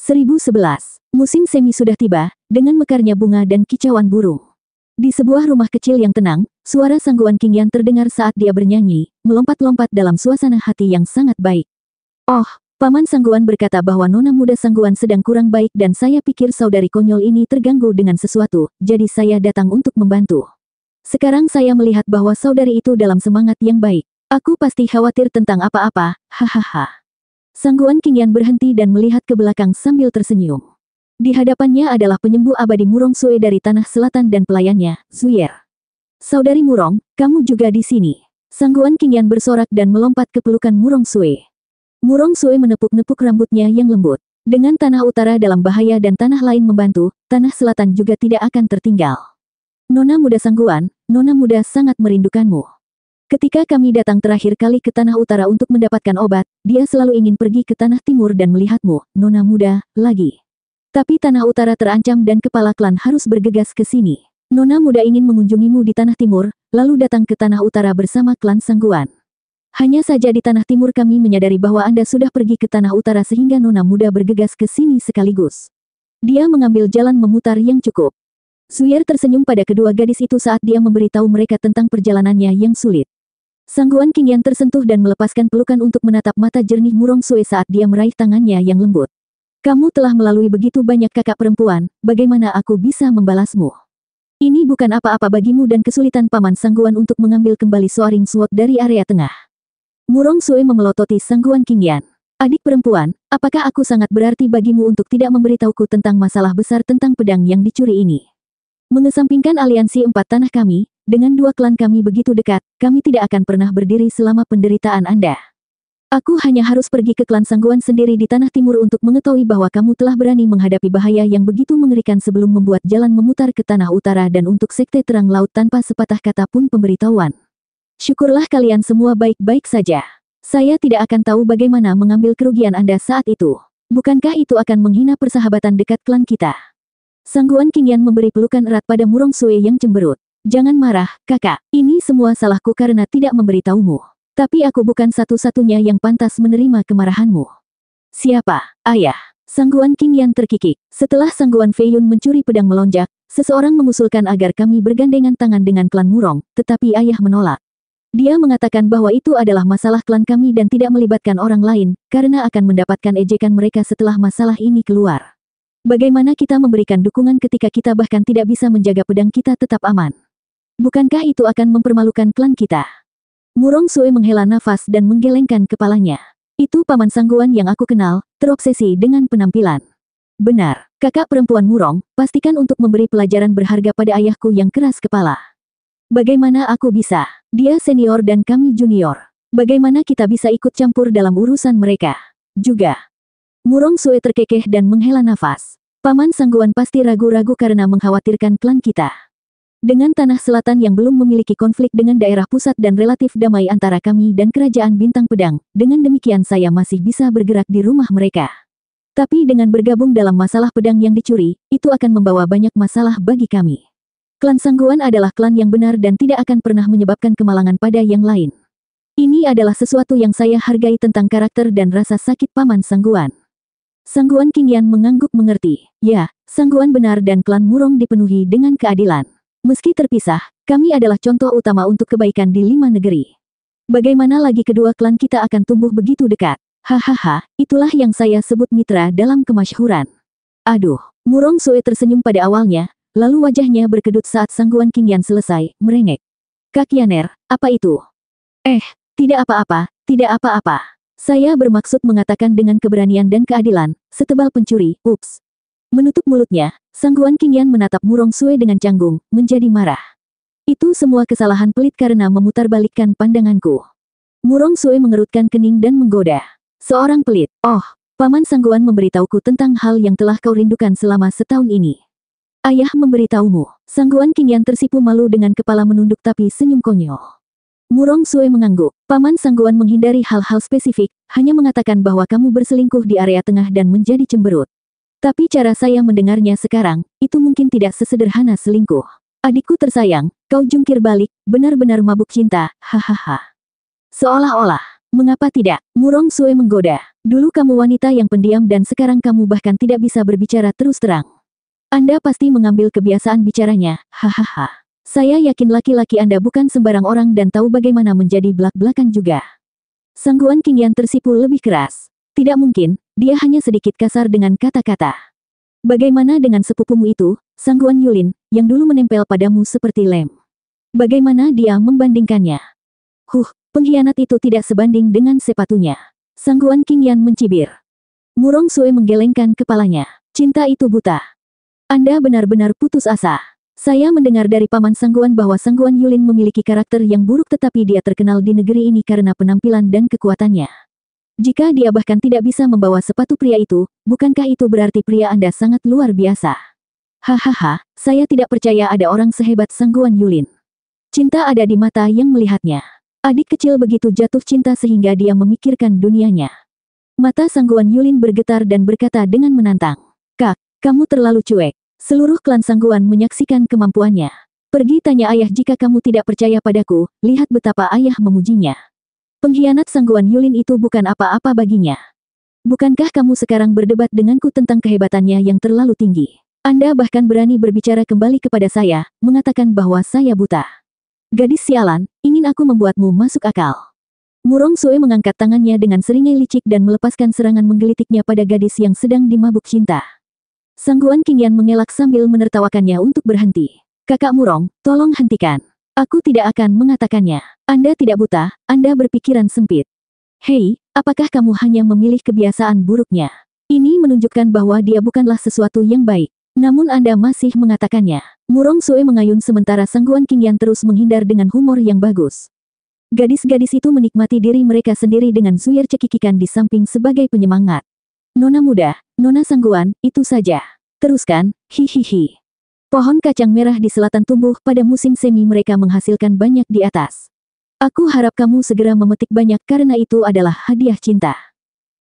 1011. Musim semi sudah tiba, dengan mekarnya bunga dan kicauan burung. Di sebuah rumah kecil yang tenang, suara Sangguan Qingyan terdengar saat dia bernyanyi, melompat-lompat dalam suasana hati yang sangat baik. Oh, Paman Sangguan berkata bahwa nona muda Sangguan sedang kurang baik dan saya pikir saudari konyol ini terganggu dengan sesuatu, jadi saya datang untuk membantu. Sekarang saya melihat bahwa saudari itu dalam semangat yang baik. Aku pasti khawatir tentang apa-apa, hahaha. Sangguan Qingyan berhenti dan melihat ke belakang sambil tersenyum. Di hadapannya adalah penyembuh abadi Murong Sue dari Tanah Selatan dan pelayannya, Zuyer. Saudari Murong, kamu juga di sini. Sangguan Qingyan bersorak dan melompat ke pelukan Murong Sue. Murong Sue menepuk-nepuk rambutnya yang lembut. Dengan Tanah Utara dalam bahaya dan tanah lain membantu, Tanah Selatan juga tidak akan tertinggal. Nona muda Sangguan, nona muda sangat merindukanmu. Ketika kami datang terakhir kali ke Tanah Utara untuk mendapatkan obat, dia selalu ingin pergi ke Tanah Timur dan melihatmu, nona muda, lagi. Tapi Tanah Utara terancam dan kepala klan harus bergegas ke sini. Nona muda ingin mengunjungimu di Tanah Timur, lalu datang ke Tanah Utara bersama klan Sangguan. Hanya saja di Tanah Timur kami menyadari bahwa Anda sudah pergi ke Tanah Utara sehingga nona muda bergegas ke sini sekaligus. Dia mengambil jalan memutar yang cukup. Zuyer tersenyum pada kedua gadis itu saat dia memberitahu mereka tentang perjalanannya yang sulit. Sangguan Qingyan tersentuh dan melepaskan pelukan untuk menatap mata jernih Murong Sue saat dia meraih tangannya yang lembut. Kamu telah melalui begitu banyak kakak perempuan, bagaimana aku bisa membalasmu? Ini bukan apa-apa bagimu dan kesulitan Paman Sangguan untuk mengambil kembali Soaring Sword dari area tengah. Murong Sue memelototi Sangguan Qingyan. Adik perempuan, apakah aku sangat berarti bagimu untuk tidak memberitahuku tentang masalah besar tentang pedang yang dicuri ini? Mengesampingkan aliansi 4 tanah kami, dengan 2 klan kami begitu dekat, kami tidak akan pernah berdiri selama penderitaan Anda. Aku hanya harus pergi ke klan Sangguan sendiri di Tanah Timur untuk mengetahui bahwa kamu telah berani menghadapi bahaya yang begitu mengerikan sebelum membuat jalan memutar ke Tanah Utara dan untuk Sekte Terang Laut tanpa sepatah kata pun pemberitahuan. Syukurlah kalian semua baik-baik saja. Saya tidak akan tahu bagaimana mengambil kerugian Anda saat itu. Bukankah itu akan menghina persahabatan dekat klan kita? Sangguan Qingyan memberi pelukan erat pada Murong Sue yang cemberut. Jangan marah, kakak. Ini semua salahku karena tidak memberitahumu. Tapi aku bukan satu-satunya yang pantas menerima kemarahanmu. Siapa? Ayah. Sangguan Qingyan terkikik. Setelah Sangguan Feiyun mencuri pedang melonjak, seseorang mengusulkan agar kami bergandengan tangan dengan klan Murong, tetapi ayah menolak. Dia mengatakan bahwa itu adalah masalah klan kami dan tidak melibatkan orang lain, karena akan mendapatkan ejekan mereka setelah masalah ini keluar. Bagaimana kita memberikan dukungan ketika kita bahkan tidak bisa menjaga pedang kita tetap aman? Bukankah itu akan mempermalukan klan kita? Murong Sue menghela nafas dan menggelengkan kepalanya. Itu Paman Sangguan yang aku kenal, terobsesi dengan penampilan. Benar, kakak perempuan Murong, pastikan untuk memberi pelajaran berharga pada ayahku yang keras kepala. Bagaimana aku bisa? Dia senior dan kami junior. Bagaimana kita bisa ikut campur dalam urusan mereka? Juga. Murong Sue terkekeh dan menghela nafas. Paman Sangguan pasti ragu-ragu karena mengkhawatirkan klan kita. Dengan Tanah Selatan yang belum memiliki konflik dengan daerah pusat dan relatif damai antara kami dan Kerajaan Bintang Pedang, dengan demikian saya masih bisa bergerak di rumah mereka. Tapi dengan bergabung dalam masalah pedang yang dicuri, itu akan membawa banyak masalah bagi kami. Klan Sangguan adalah klan yang benar dan tidak akan pernah menyebabkan kemalangan pada yang lain. Ini adalah sesuatu yang saya hargai tentang karakter dan rasa sakit Paman Sangguan. Sangguan Qingyan mengangguk mengerti. Ya, Sangguan benar dan klan Murong dipenuhi dengan keadilan. Meski terpisah, kami adalah contoh utama untuk kebaikan di 5 negeri. Bagaimana lagi kedua klan kita akan tumbuh begitu dekat? Hahaha, itulah yang saya sebut mitra dalam kemasyhuran. Aduh, Murong Sue tersenyum pada awalnya, lalu wajahnya berkedut saat Sangguan Qingyan selesai, merengek. Kak Yaner, apa itu? Tidak apa-apa, tidak apa-apa. Saya bermaksud mengatakan dengan keberanian dan keadilan, setebal pencuri, ups. Menutup mulutnya, Sangguan Qingyan menatap Murong Sue dengan canggung, menjadi marah. Itu semua kesalahan pelit karena memutarbalikkan pandanganku. Murong Sue mengerutkan kening dan menggoda. Seorang pelit, oh, Paman Sangguan memberitahuku tentang hal yang telah kau rindukan selama setahun ini. Ayah memberitahumu. Sangguan Qingyan tersipu malu dengan kepala menunduk tapi senyum konyol. Murong Sue mengangguk. Paman Sangguan menghindari hal-hal spesifik, hanya mengatakan bahwa kamu berselingkuh di area tengah dan menjadi cemberut. Tapi cara saya mendengarnya sekarang, itu mungkin tidak sesederhana selingkuh. Adikku tersayang, kau jungkir balik, benar-benar mabuk cinta, hahaha. Seolah-olah, Mengapa tidak? Murong Sue menggoda. Dulu kamu wanita yang pendiam dan sekarang kamu bahkan tidak bisa berbicara terus terang. Anda pasti mengambil kebiasaan bicaranya, hahaha. Saya yakin laki-laki Anda bukan sembarang orang dan tahu bagaimana menjadi belak-belakan juga. Sangguan Qingyan tersipu lebih keras. Tidak mungkin, dia hanya sedikit kasar dengan kata-kata. Bagaimana dengan sepupumu itu, Sangguan Yulin, yang dulu menempel padamu seperti lem? Bagaimana dia membandingkannya? Pengkhianat itu tidak sebanding dengan sepatunya. Sangguan Qingyan mencibir. Murong Sue menggelengkan kepalanya. Cinta itu buta. Anda benar-benar putus asa. Saya mendengar dari Paman Sangguan bahwa Sangguan Yulin memiliki karakter yang buruk tetapi dia terkenal di negeri ini karena penampilan dan kekuatannya. Jika dia bahkan tidak bisa membawa sepatu pria itu, bukankah itu berarti pria Anda sangat luar biasa? Hahaha, saya tidak percaya ada orang sehebat Sangguan Yulin. Cinta ada di mata yang melihatnya. Adik kecil begitu jatuh cinta sehingga dia memikirkan dunianya. Mata Sangguan Yulin bergetar dan berkata dengan menantang. Kak, kamu terlalu cuek. Seluruh klan Sangguan menyaksikan kemampuannya. Pergi tanya ayah jika kamu tidak percaya padaku, lihat betapa ayah memujinya. Pengkhianat Sangguan Yulin itu bukan apa-apa baginya. Bukankah kamu sekarang berdebat denganku tentang kehebatannya yang terlalu tinggi? Anda bahkan berani berbicara kembali kepada saya, mengatakan bahwa saya buta. Gadis sialan, ingin aku membuatmu masuk akal. Murong Sue mengangkat tangannya dengan seringai licik dan melepaskan serangan menggelitiknya pada gadis yang sedang dimabuk cinta. Sangguan Qingyan mengelak sambil menertawakannya untuk berhenti. Kakak Murong, tolong hentikan. Aku tidak akan mengatakannya. Anda tidak buta, Anda berpikiran sempit. Hei, apakah kamu hanya memilih kebiasaan buruknya? Ini menunjukkan bahwa dia bukanlah sesuatu yang baik. Namun Anda masih mengatakannya. Murong Sue mengayun sementara Sangguan Qingyan terus menghindar dengan humor yang bagus. Gadis-gadis itu menikmati diri mereka sendiri dengan suyer cekikikan di samping sebagai penyemangat. Nona muda, Nona Sangguan, itu saja. Teruskan, hihihi. Pohon kacang merah di selatan tumbuh pada musim semi mereka menghasilkan banyak di atas. Aku harap kamu segera memetik banyak karena itu adalah hadiah cinta.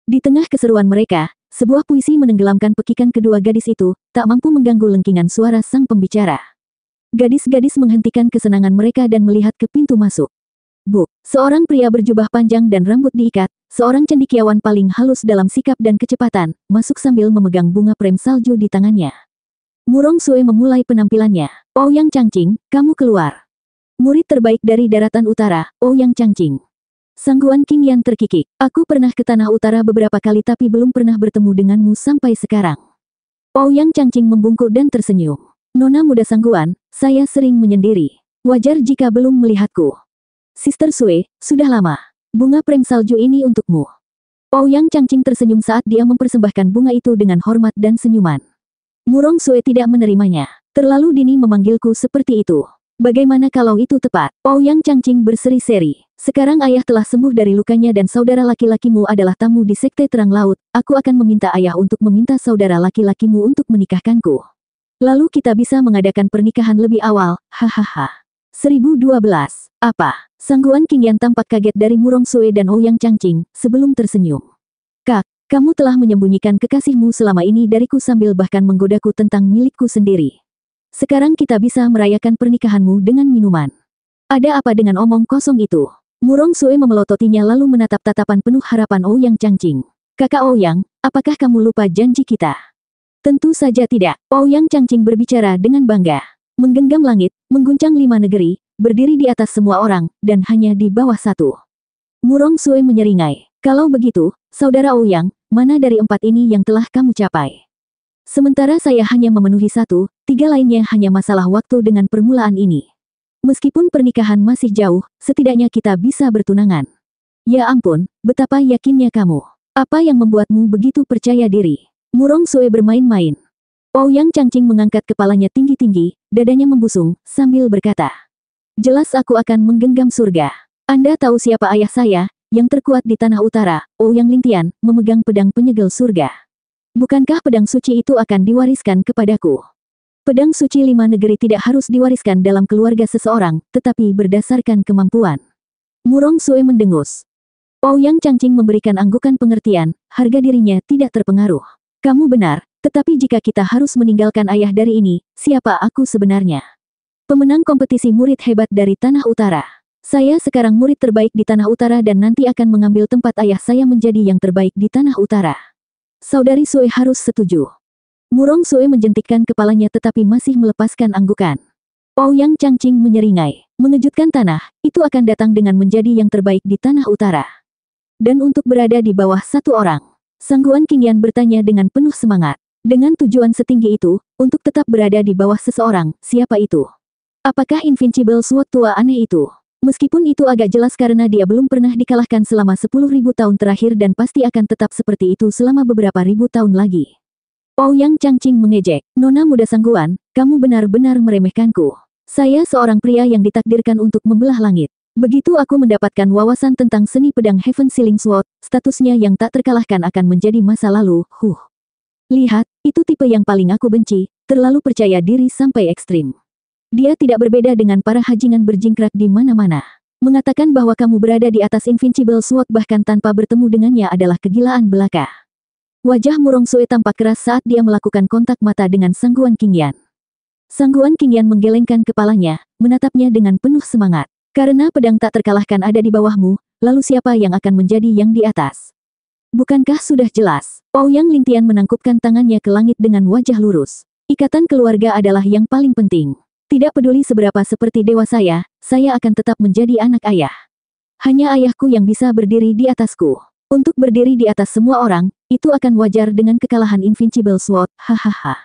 Di tengah keseruan mereka, sebuah puisi menenggelamkan pekikan kedua gadis itu, tak mampu mengganggu lengkingan suara sang pembicara. Gadis-gadis menghentikan kesenangan mereka dan melihat ke pintu masuk. Seorang pria berjubah panjang dan rambut diikat, seorang cendekiawan paling halus dalam sikap dan kecepatan, masuk sambil memegang bunga prem salju di tangannya. Murong Sue memulai penampilannya. Ouyang Changqing, kamu keluar. Murid terbaik dari daratan utara, Ouyang Changqing. Sangguan Qingyan terkikik. Aku pernah ke Tanah Utara beberapa kali tapi belum pernah bertemu denganmu sampai sekarang. Ouyang Changqing membungkuk dan tersenyum. Nona muda Sangguan, saya sering menyendiri. Wajar jika belum melihatku. Sister Sue, sudah lama. Bunga prem salju ini untukmu. Ouyang Changqing tersenyum saat dia mempersembahkan bunga itu dengan hormat dan senyuman. Murong Sue tidak menerimanya. Terlalu dini memanggilku seperti itu. Bagaimana kalau itu tepat? Ouyang Changqing berseri-seri. Sekarang ayah telah sembuh dari lukanya dan saudara laki-lakimu adalah tamu di Sekte Terang Laut. Aku akan meminta ayah untuk meminta saudara laki-lakimu untuk menikahkanku. Lalu kita bisa mengadakan pernikahan lebih awal, hahaha. 1012. Apa? Sangguan Qingyan tampak kaget dari Murong Sue dan Ouyang Changqing, sebelum tersenyum. Kak, kamu telah menyembunyikan kekasihmu selama ini dariku sambil bahkan menggodaku tentang milikku sendiri. Sekarang kita bisa merayakan pernikahanmu dengan minuman. Ada apa dengan omong kosong itu? Murong Sue memelototinya lalu menatap tatapan penuh harapan Ouyang Changqing. Kakak Ouyang, apakah kamu lupa janji kita? Tentu saja tidak. Ouyang Changqing berbicara dengan bangga. Menggenggam langit, mengguncang 5 negeri, berdiri di atas semua orang, dan hanya di bawah satu. Murong Sue menyeringai. Kalau begitu, saudara Ouyang, mana dari 4 ini yang telah kamu capai? Sementara saya hanya memenuhi 1, 3 lainnya hanya masalah waktu dengan permulaan ini. Meskipun pernikahan masih jauh, setidaknya kita bisa bertunangan. Ya ampun, betapa yakinnya kamu. Apa yang membuatmu begitu percaya diri? Murong Sue bermain-main. Ouyang Changqing mengangkat kepalanya tinggi-tinggi, dadanya membusung, sambil berkata. Jelas aku akan menggenggam surga. Anda tahu siapa ayah saya, yang terkuat di Tanah Utara, Ouyang Lingtian, memegang pedang penyegel surga. Bukankah pedang suci itu akan diwariskan kepadaku? Pedang suci 5 negeri tidak harus diwariskan dalam keluarga seseorang, tetapi berdasarkan kemampuan. Murong Sue mendengus. Ouyang Changqing memberikan anggukan pengertian, harga dirinya tidak terpengaruh. Kamu benar, tetapi jika kita harus meninggalkan ayah dari ini, siapa aku sebenarnya? Pemenang kompetisi murid hebat dari Tanah Utara. Saya sekarang murid terbaik di Tanah Utara dan nanti akan mengambil tempat ayah saya menjadi yang terbaik di Tanah Utara. Saudari Sue harus setuju. Murong Sue menjentikkan kepalanya tetapi masih melepaskan anggukan. Ouyang Changqing menyeringai. Mengejutkan tanah, itu akan datang dengan menjadi yang terbaik di Tanah Utara. Dan untuk berada di bawah satu orang. Sangguan Qingyan bertanya dengan penuh semangat. Dengan tujuan setinggi itu, untuk tetap berada di bawah seseorang, siapa itu? Apakah Invincible Sword tua aneh itu? Meskipun itu agak jelas karena dia belum pernah dikalahkan selama 10.000 tahun terakhir dan pasti akan tetap seperti itu selama beberapa ribu tahun lagi. Ouyang Changqing mengejek, Nona muda Sangguan, kamu benar-benar meremehkanku. Saya seorang pria yang ditakdirkan untuk membelah langit. Begitu aku mendapatkan wawasan tentang seni pedang Heaven Sealing Sword, statusnya yang tak terkalahkan akan menjadi masa lalu, Lihat, itu tipe yang paling aku benci, terlalu percaya diri sampai ekstrim. Dia tidak berbeda dengan para hajingan berjingkrak di mana-mana. Mengatakan bahwa kamu berada di atas Invincible Sword bahkan tanpa bertemu dengannya adalah kegilaan belaka. Wajah Murong Sue tampak keras saat dia melakukan kontak mata dengan Sangguan Qingyan. Sangguan Qingyan menggelengkan kepalanya, menatapnya dengan penuh semangat. Karena pedang tak terkalahkan ada di bawahmu, lalu siapa yang akan menjadi yang di atas? Bukankah sudah jelas? Ouyang Lingtian menangkupkan tangannya ke langit dengan wajah lurus. Ikatan keluarga adalah yang paling penting. Tidak peduli seberapa seperti dewa saya akan tetap menjadi anak ayah. Hanya ayahku yang bisa berdiri di atasku. Untuk berdiri di atas semua orang, itu akan wajar dengan kekalahan Invincible Sword, hahaha.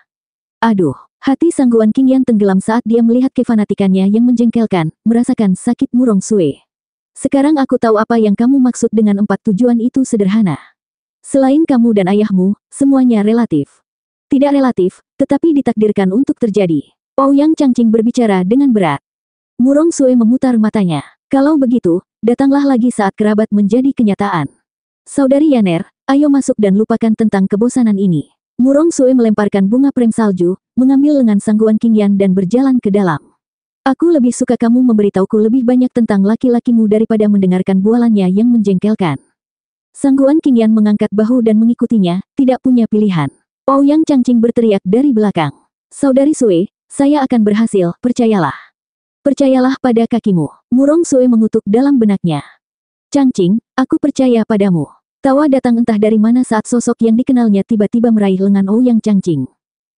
Aduh, hati Sangguan Qingyan tenggelam saat dia melihat kefanatikannya yang menjengkelkan, merasakan sakit Murong Sue. Sekarang aku tahu apa yang kamu maksud dengan 4 tujuan itu sederhana. Selain kamu dan ayahmu, semuanya relatif. Tidak relatif, tetapi ditakdirkan untuk terjadi. Ouyang Changqing berbicara dengan berat. Murong Sue memutar matanya. Kalau begitu, datanglah lagi saat kerabat menjadi kenyataan. Saudari Yaner, ayo masuk dan lupakan tentang kebosanan ini. Murong Sue melemparkan bunga prem salju, mengambil lengan Sangguan Qingyan dan berjalan ke dalam. Aku lebih suka kamu memberitahuku lebih banyak tentang laki-lakimu daripada mendengarkan bualannya yang menjengkelkan. Sangguan Qingyan mengangkat bahu dan mengikutinya, tidak punya pilihan. Ouyang Changqing berteriak dari belakang. Saudari Sue, saya akan berhasil, percayalah. Percayalah pada kakimu. Murong Sue mengutuk dalam benaknya. Changqing, aku percaya padamu. Tawa datang entah dari mana saat sosok yang dikenalnya tiba-tiba meraih lengan Ouyang Changqing.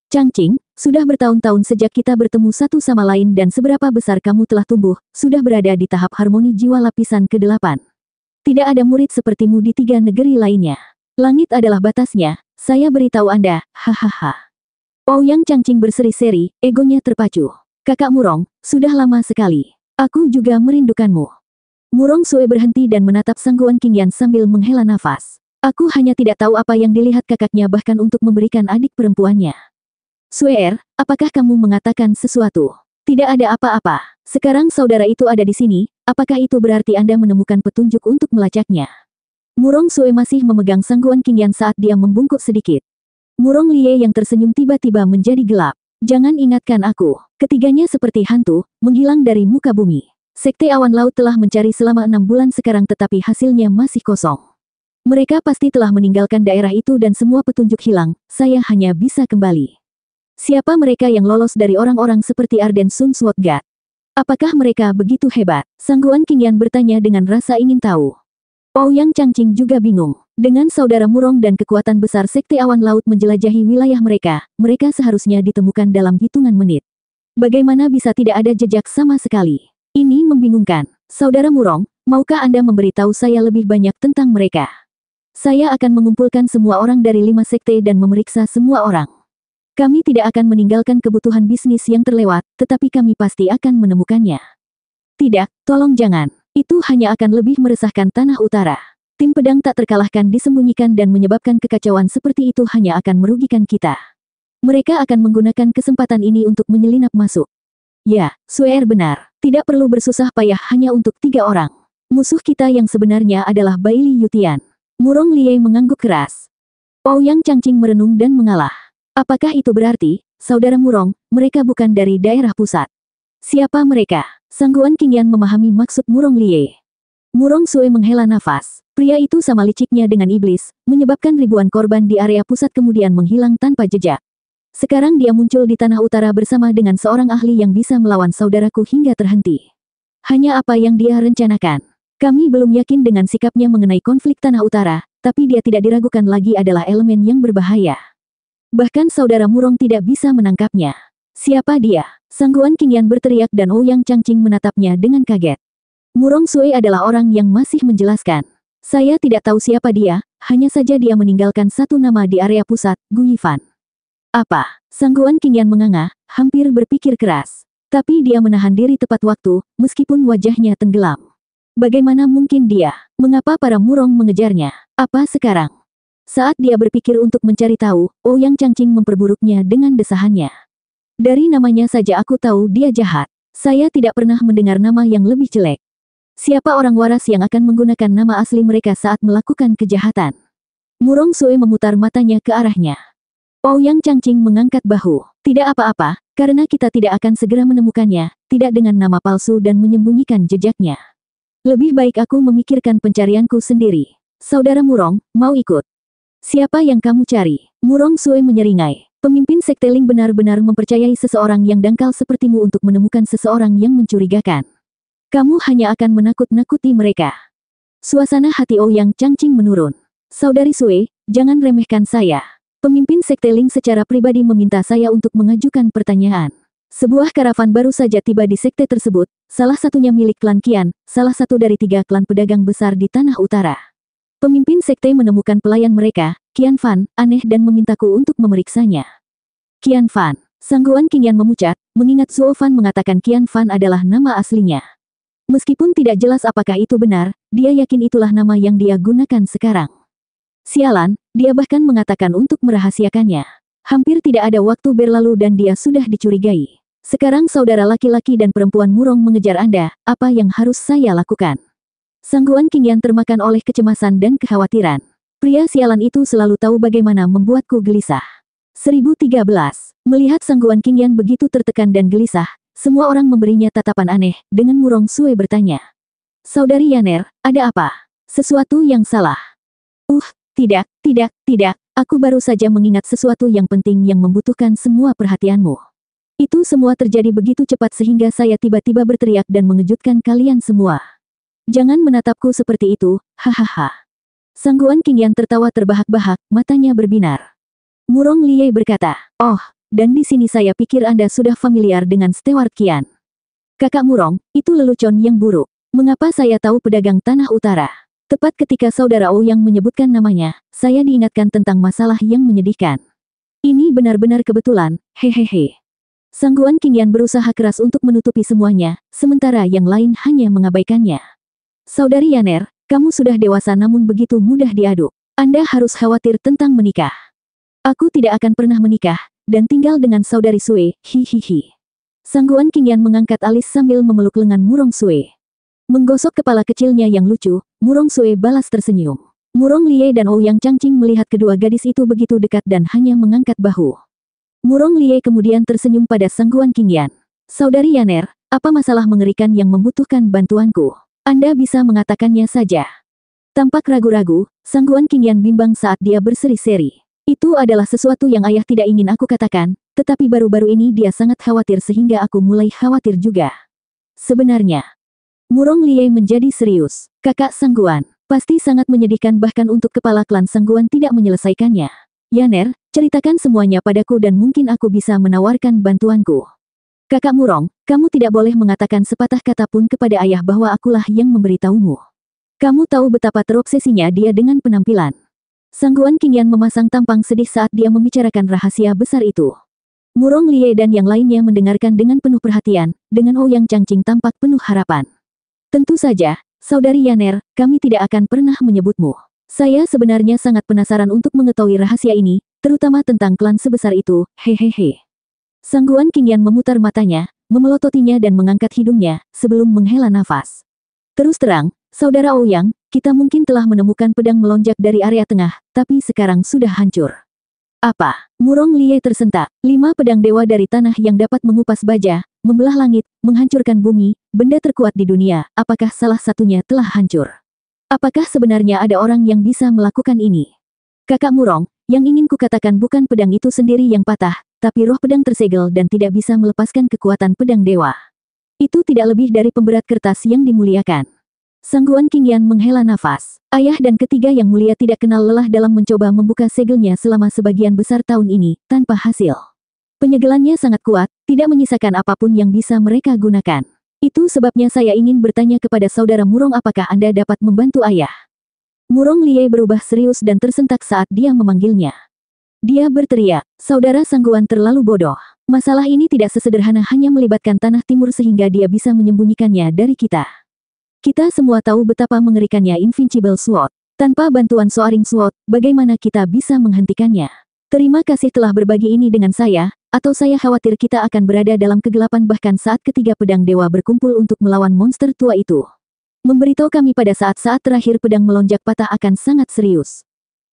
Changqing, sudah bertahun-tahun sejak kita bertemu satu sama lain dan seberapa besar kamu telah tumbuh, sudah berada di tahap harmoni jiwa lapisan ke-8. Tidak ada murid sepertimu di 3 negeri lainnya. Langit adalah batasnya, saya beritahu Anda, hahaha. Ouyang Changqing berseri-seri, egonya terpacu. Kakak Murong, sudah lama sekali. Aku juga merindukanmu. Murong Sue berhenti dan menatap Sangguan Qingyan sambil menghela nafas. Aku hanya tidak tahu apa yang dilihat kakaknya bahkan untuk memberikan adik perempuannya. Sue, apakah kamu mengatakan sesuatu? Tidak ada apa-apa. Sekarang saudara itu ada di sini, apakah itu berarti Anda menemukan petunjuk untuk melacaknya? Murong Sue masih memegang Sangguan Qingyan saat dia membungkuk sedikit. Murong Lie yang tersenyum tiba-tiba menjadi gelap. Jangan ingatkan aku. Ketiganya seperti hantu, menghilang dari muka bumi. Sekte Awan Laut telah mencari selama 6 bulan sekarang tetapi hasilnya masih kosong. Mereka pasti telah meninggalkan daerah itu dan semua petunjuk hilang, saya hanya bisa kembali. Siapa mereka yang lolos dari orang-orang seperti Arden Sun Sword God? Apakah mereka begitu hebat? Sangguan Qingyan bertanya dengan rasa ingin tahu. Ouyang Changqing juga bingung. Dengan saudara Murong dan kekuatan besar Sekte Awan Laut menjelajahi wilayah mereka, mereka seharusnya ditemukan dalam hitungan menit. Bagaimana bisa tidak ada jejak sama sekali? Ini membingungkan. Saudara Murong, maukah Anda memberitahu saya lebih banyak tentang mereka? Saya akan mengumpulkan semua orang dari 5 sekte dan memeriksa semua orang. Kami tidak akan meninggalkan kebutuhan bisnis yang terlewat, tetapi kami pasti akan menemukannya. Tidak, tolong jangan. Itu hanya akan lebih meresahkan Tanah Utara. Tim pedang tak terkalahkan disembunyikan dan menyebabkan kekacauan seperti itu hanya akan merugikan kita. Mereka akan menggunakan kesempatan ini untuk menyelinap masuk. Ya, Sue benar. Tidak perlu bersusah payah hanya untuk 3 orang. Musuh kita yang sebenarnya adalah Baili Yutian. Murong Lie mengangguk keras. Ouyang Changqing merenung dan mengalah. Apakah itu berarti, saudara Murong, mereka bukan dari daerah pusat? Siapa mereka? Sangguan Qingyan memahami maksud Murong Lie. Murong Sue menghela nafas. Pria itu sama liciknya dengan iblis, menyebabkan ribuan korban di area pusat kemudian menghilang tanpa jejak. Sekarang dia muncul di Tanah Utara bersama dengan seorang ahli yang bisa melawan saudaraku hingga terhenti. Hanya apa yang dia rencanakan. Kami belum yakin dengan sikapnya mengenai konflik Tanah Utara, tapi dia tidak diragukan lagi adalah elemen yang berbahaya. Bahkan saudara Murong tidak bisa menangkapnya. Siapa dia? Sangguan Qingyan berteriak dan Ouyang Changqing menatapnya dengan kaget. Murong Sui adalah orang yang masih menjelaskan. Saya tidak tahu siapa dia, hanya saja dia meninggalkan satu nama di area pusat, Gu Yifan. Apa? Sangguan Qingyan menganga, hampir berpikir keras. Tapi dia menahan diri tepat waktu, meskipun wajahnya tenggelam. Bagaimana mungkin dia? Mengapa para Murong mengejarnya? Apa sekarang? Saat dia berpikir untuk mencari tahu, Ouyang Changqing memperburuknya dengan desahannya. Dari namanya saja aku tahu dia jahat. Saya tidak pernah mendengar nama yang lebih jelek. Siapa orang waras yang akan menggunakan nama asli mereka saat melakukan kejahatan? Murong Sui memutar matanya ke arahnya. Ouyang Changqing mengangkat bahu. Tidak apa-apa, karena kita tidak akan segera menemukannya, tidak dengan nama palsu dan menyembunyikan jejaknya. Lebih baik aku memikirkan pencarianku sendiri. Saudara Murong, mau ikut? Siapa yang kamu cari? Murong Sui menyeringai. Pemimpin sekte Ling benar-benar mempercayai seseorang yang dangkal sepertimu untuk menemukan seseorang yang mencurigakan. Kamu hanya akan menakut-nakuti mereka. Suasana hati Ouyang Changqing menurun. Saudari Sui, jangan remehkan saya. Pemimpin sekte Ling secara pribadi meminta saya untuk mengajukan pertanyaan. Sebuah karavan baru saja tiba di sekte tersebut, salah satunya milik klan Qian, salah satu dari 3 klan pedagang besar di Tanah Utara. Pemimpin sekte menemukan pelayan mereka, Qian Fan, aneh dan memintaku untuk memeriksanya. Qian Fan. Sangguan Qingyan memucat, mengingat Zuo Fan mengatakan Qian Fan adalah nama aslinya. Meskipun tidak jelas apakah itu benar, dia yakin itulah nama yang dia gunakan sekarang. Sialan, dia bahkan mengatakan untuk merahasiakannya. Hampir tidak ada waktu berlalu dan dia sudah dicurigai. Sekarang saudara laki-laki dan perempuan Murong mengejar Anda, apa yang harus saya lakukan? Sangguan Qingyan termakan oleh kecemasan dan kekhawatiran. Pria sialan itu selalu tahu bagaimana membuatku gelisah. 1013. Melihat Sangguan Qingyan begitu tertekan dan gelisah, semua orang memberinya tatapan aneh, dengan Murong Sui bertanya. Saudari Yaner, ada apa? Sesuatu yang salah? Tidak, aku baru saja mengingat sesuatu yang penting yang membutuhkan semua perhatianmu. Itu semua terjadi begitu cepat sehingga saya tiba-tiba berteriak dan mengejutkan kalian semua. Jangan menatapku seperti itu, hahaha. Sangguan Qingyan tertawa terbahak-bahak, matanya berbinar. Murong Liye berkata, oh, dan di sini saya pikir Anda sudah familiar dengan Steward Qian. Kakak Murong, itu lelucon yang buruk. Mengapa saya tahu pedagang Tanah Utara? Tepat ketika saudara Ouyang menyebutkan namanya, saya diingatkan tentang masalah yang menyedihkan. Ini benar-benar kebetulan, hehehe. Sangguan Qingyan berusaha keras untuk menutupi semuanya, sementara yang lain hanya mengabaikannya. Saudari Yaner, kamu sudah dewasa namun begitu mudah diaduk. Anda harus khawatir tentang menikah. Aku tidak akan pernah menikah, dan tinggal dengan saudari Sui, hihihi. Sangguan Qingyan mengangkat alis sambil memeluk lengan Murong Sui. Menggosok kepala kecilnya yang lucu, Murong Sui balas tersenyum. Murong Liye dan Ouyang Changqing melihat kedua gadis itu begitu dekat dan hanya mengangkat bahu. Murong Liye kemudian tersenyum pada Sangguan Qingyan. Saudari Yaner, apa masalah mengerikan yang membutuhkan bantuanku? Anda bisa mengatakannya saja. Tampak ragu-ragu, Sangguan Qingyan bimbang saat dia berseri-seri. Itu adalah sesuatu yang ayah tidak ingin aku katakan, tetapi baru-baru ini dia sangat khawatir sehingga aku mulai khawatir juga. Sebenarnya, Murong Liye menjadi serius. Kakak Sangguan, pasti sangat menyedihkan bahkan untuk kepala klan Sangguan tidak menyelesaikannya. Yaner, ceritakan semuanya padaku dan mungkin aku bisa menawarkan bantuanku. Kakak Murong, kamu tidak boleh mengatakan sepatah kata pun kepada ayah bahwa akulah yang memberitahumu. Kamu tahu betapa terobsesinya dia dengan penampilan. Sangguan Qingyan memasang tampang sedih saat dia membicarakan rahasia besar itu. Murong Liye dan yang lainnya mendengarkan dengan penuh perhatian, dengan Ouyang Changqing tampak penuh harapan. Tentu saja, Saudari Yaner, kami tidak akan pernah menyebutmu. Saya sebenarnya sangat penasaran untuk mengetahui rahasia ini, terutama tentang klan sebesar itu, hehehe. Sangguan Qingyan memutar matanya, memelototinya dan mengangkat hidungnya, sebelum menghela nafas. Terus terang, Saudara Ouyang, kita mungkin telah menemukan pedang melonjak dari area tengah, tapi sekarang sudah hancur. Apa? Murong Liye tersentak. 5 pedang dewa dari tanah yang dapat mengupas baja, membelah langit, menghancurkan bumi, benda terkuat di dunia, apakah salah satunya telah hancur? Apakah sebenarnya ada orang yang bisa melakukan ini? Kakak Murong, yang ingin kukatakan bukan pedang itu sendiri yang patah, tapi roh pedang tersegel dan tidak bisa melepaskan kekuatan pedang dewa. Itu tidak lebih dari pemberat kertas yang dimuliakan. Sangguan Qingyan menghela nafas. Ayah dan ketiga yang mulia tidak kenal lelah dalam mencoba membuka segelnya selama sebagian besar tahun ini, tanpa hasil. Penyegelannya sangat kuat, tidak menyisakan apapun yang bisa mereka gunakan. Itu sebabnya saya ingin bertanya kepada saudara Murong apakah Anda dapat membantu ayah. Murong Lie berubah serius dan tersentak saat dia memanggilnya. Dia berteriak, saudara Sangguan terlalu bodoh. Masalah ini tidak sesederhana hanya melibatkan tanah timur sehingga dia bisa menyembunyikannya dari kita. Kita semua tahu betapa mengerikannya Invincible Sword. Tanpa bantuan Soaring Sword, bagaimana kita bisa menghentikannya? Terima kasih telah berbagi ini dengan saya, atau saya khawatir kita akan berada dalam kegelapan bahkan saat ketiga pedang dewa berkumpul untuk melawan monster tua itu. Memberitahu kami pada saat-saat terakhir pedang melonjak patah akan sangat serius.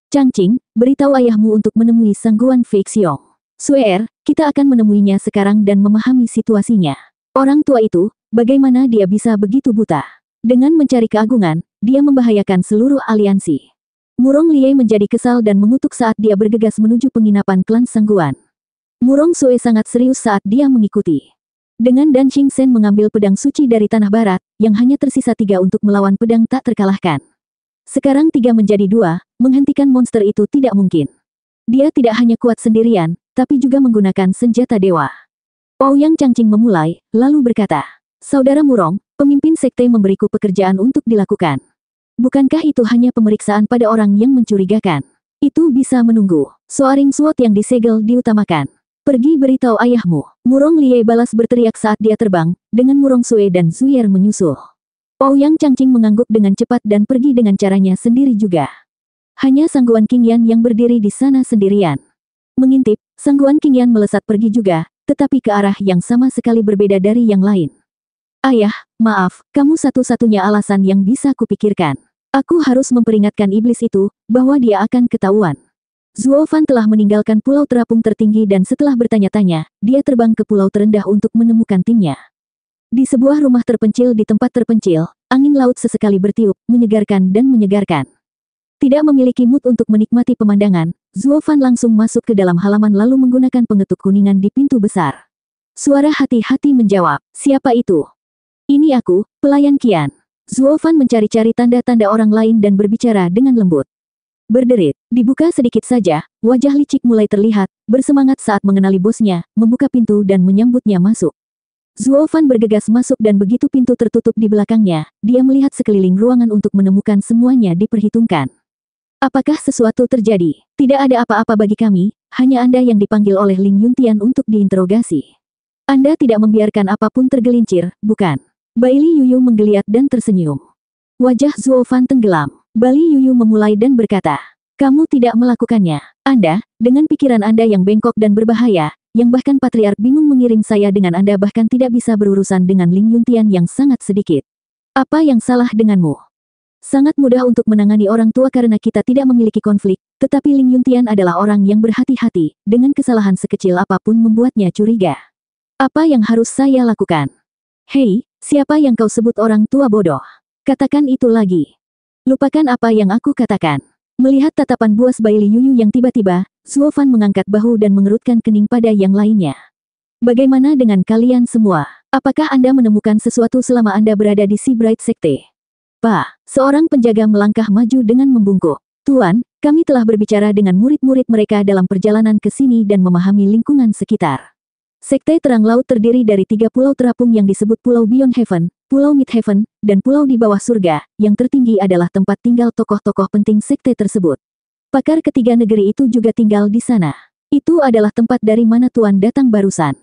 Changqing, beritahu ayahmu untuk menemui Sangguan Feixiong. Swear, kita akan menemuinya sekarang dan memahami situasinya. Orang tua itu, bagaimana dia bisa begitu buta? Dengan mencari keagungan, dia membahayakan seluruh aliansi. Murong Lie menjadi kesal dan mengutuk saat dia bergegas menuju penginapan klan Sangguan. Murong Sue sangat serius saat dia mengikuti. Dengan Dan Xingsen mengambil pedang suci dari tanah barat, yang hanya tersisa 3 untuk melawan pedang tak terkalahkan. Sekarang 3 menjadi 2, menghentikan monster itu tidak mungkin. Dia tidak hanya kuat sendirian, tapi juga menggunakan senjata dewa. Ouyang Changqing memulai, lalu berkata, Saudara Murong, pemimpin sekte memberiku pekerjaan untuk dilakukan. Bukankah itu hanya pemeriksaan pada orang yang mencurigakan? Itu bisa menunggu. Soaring Sword yang disegel diutamakan. Pergi beritahu ayahmu. Murong Lie balas berteriak saat dia terbang, dengan Murong Sue dan Zuier menyusul. Ouyang Changqing mengangguk dengan cepat dan pergi dengan caranya sendiri juga. Hanya Sangguan Qingyan yang berdiri di sana sendirian. Mengintip, Sangguan Qingyan melesat pergi juga, tetapi ke arah yang sama sekali berbeda dari yang lain. Ayah, maaf, kamu satu-satunya alasan yang bisa kupikirkan. Aku harus memperingatkan iblis itu, bahwa dia akan ketahuan. Zuo Fan telah meninggalkan pulau terapung tertinggi dan setelah bertanya-tanya, dia terbang ke pulau terendah untuk menemukan timnya. Di sebuah rumah terpencil di tempat terpencil, angin laut sesekali bertiup, menyegarkan dan menyegarkan. Tidak memiliki mood untuk menikmati pemandangan, Zuo Fan langsung masuk ke dalam halaman lalu menggunakan pengetuk kuningan di pintu besar. Suara hati-hati menjawab, siapa itu? Ini aku, pelayan Qian. Zuo Fan mencari-cari tanda-tanda orang lain dan berbicara dengan lembut. Berderit, dibuka sedikit saja, wajah licik mulai terlihat, bersemangat saat mengenali bosnya, membuka pintu dan menyambutnya masuk. Zuo Fan bergegas masuk dan begitu pintu tertutup di belakangnya, dia melihat sekeliling ruangan untuk menemukan semuanya diperhitungkan. Apakah sesuatu terjadi? Tidak ada apa-apa bagi kami, hanya Anda yang dipanggil oleh Ling Yuntian untuk diinterogasi. Anda tidak membiarkan apapun tergelincir, bukan? Baili Yuyu menggeliat dan tersenyum. Wajah Zuo Fan tenggelam. Bali Yuyu memulai dan berkata, kamu tidak melakukannya. Anda, dengan pikiran Anda yang bengkok dan berbahaya, yang bahkan Patriark bingung mengirim saya dengan Anda bahkan tidak bisa berurusan dengan Ling Yuntian yang sangat sedikit. Apa yang salah denganmu? Sangat mudah untuk menangani orang tua karena kita tidak memiliki konflik, tetapi Ling Yuntian adalah orang yang berhati-hati, dengan kesalahan sekecil apapun membuatnya curiga. Apa yang harus saya lakukan? Hei, siapa yang kau sebut orang tua bodoh? Katakan itu lagi. Lupakan apa yang aku katakan. Melihat tatapan buas Baili Yuyu yang tiba-tiba, Zuo Fan mengangkat bahu dan mengerutkan kening pada yang lainnya. Bagaimana dengan kalian semua? Apakah Anda menemukan sesuatu selama Anda berada di Sea Bright Sekte? Pak, seorang penjaga melangkah maju dengan membungkuk. Tuan, kami telah berbicara dengan murid-murid mereka dalam perjalanan ke sini dan memahami lingkungan sekitar. Sekte Terang Laut terdiri dari 3 pulau terapung yang disebut Pulau Beyond Heaven, Pulau Mid Heaven, dan Pulau di Bawah Surga, yang tertinggi adalah tempat tinggal tokoh-tokoh penting sekte tersebut. Pakar ketiga negeri itu juga tinggal di sana. Itu adalah tempat dari mana Tuan datang barusan.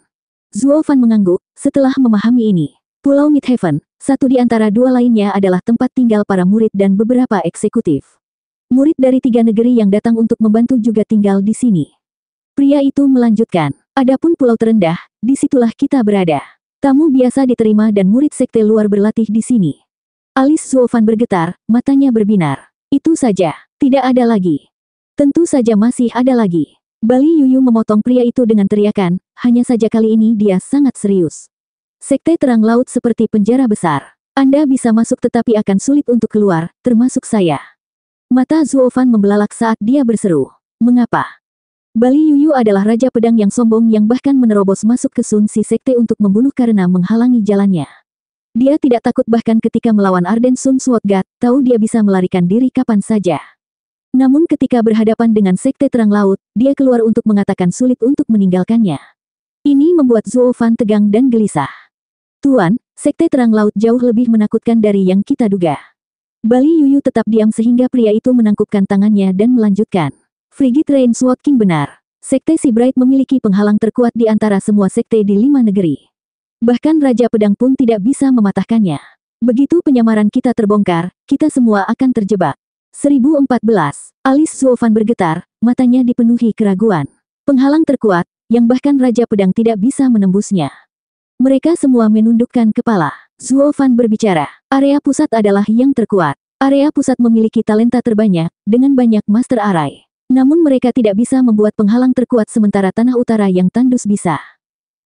Zuo Fan mengangguk, setelah memahami ini. Pulau Mid Heaven, satu di antara 2 lainnya adalah tempat tinggal para murid dan beberapa eksekutif. Murid dari 3 negeri yang datang untuk membantu juga tinggal di sini. Pria itu melanjutkan, adapun pulau terendah, disitulah kita berada. Tamu biasa diterima dan murid sekte luar berlatih di sini. Alis Zuo Fan bergetar, matanya berbinar. Itu saja, tidak ada lagi. Tentu saja masih ada lagi. Bali Yuyu memotong pria itu dengan teriakan, hanya saja kali ini dia sangat serius. Sekte Terang Laut seperti penjara besar. Anda bisa masuk tetapi akan sulit untuk keluar, termasuk saya. Mata Zuo Fan membelalak saat dia berseru. Mengapa? Bali Yuyu adalah Raja Pedang yang sombong yang bahkan menerobos masuk ke Sun Si Sekte untuk membunuh karena menghalangi jalannya. Dia tidak takut bahkan ketika melawan Arden Sun Sword God, tahu dia bisa melarikan diri kapan saja. Namun ketika berhadapan dengan Sekte Terang Laut, dia keluar untuk mengatakan sulit untuk meninggalkannya. Ini membuat Zuo Fan tegang dan gelisah. Tuan, Sekte Terang Laut jauh lebih menakutkan dari yang kita duga. Bali Yuyu tetap diam sehingga pria itu menangkupkan tangannya dan melanjutkan. Frigid Rain Sword King benar. Sekte Si Bright memiliki penghalang terkuat di antara semua sekte di 5 negeri. Bahkan Raja Pedang pun tidak bisa mematahkannya. Begitu penyamaran kita terbongkar, kita semua akan terjebak. 1014. Alis Zuo Fan bergetar, matanya dipenuhi keraguan. Penghalang terkuat, yang bahkan Raja Pedang tidak bisa menembusnya. Mereka semua menundukkan kepala. Zuo Fan berbicara, area pusat adalah yang terkuat. Area pusat memiliki talenta terbanyak, dengan banyak master arai. Namun mereka tidak bisa membuat penghalang terkuat sementara tanah utara yang tandus bisa.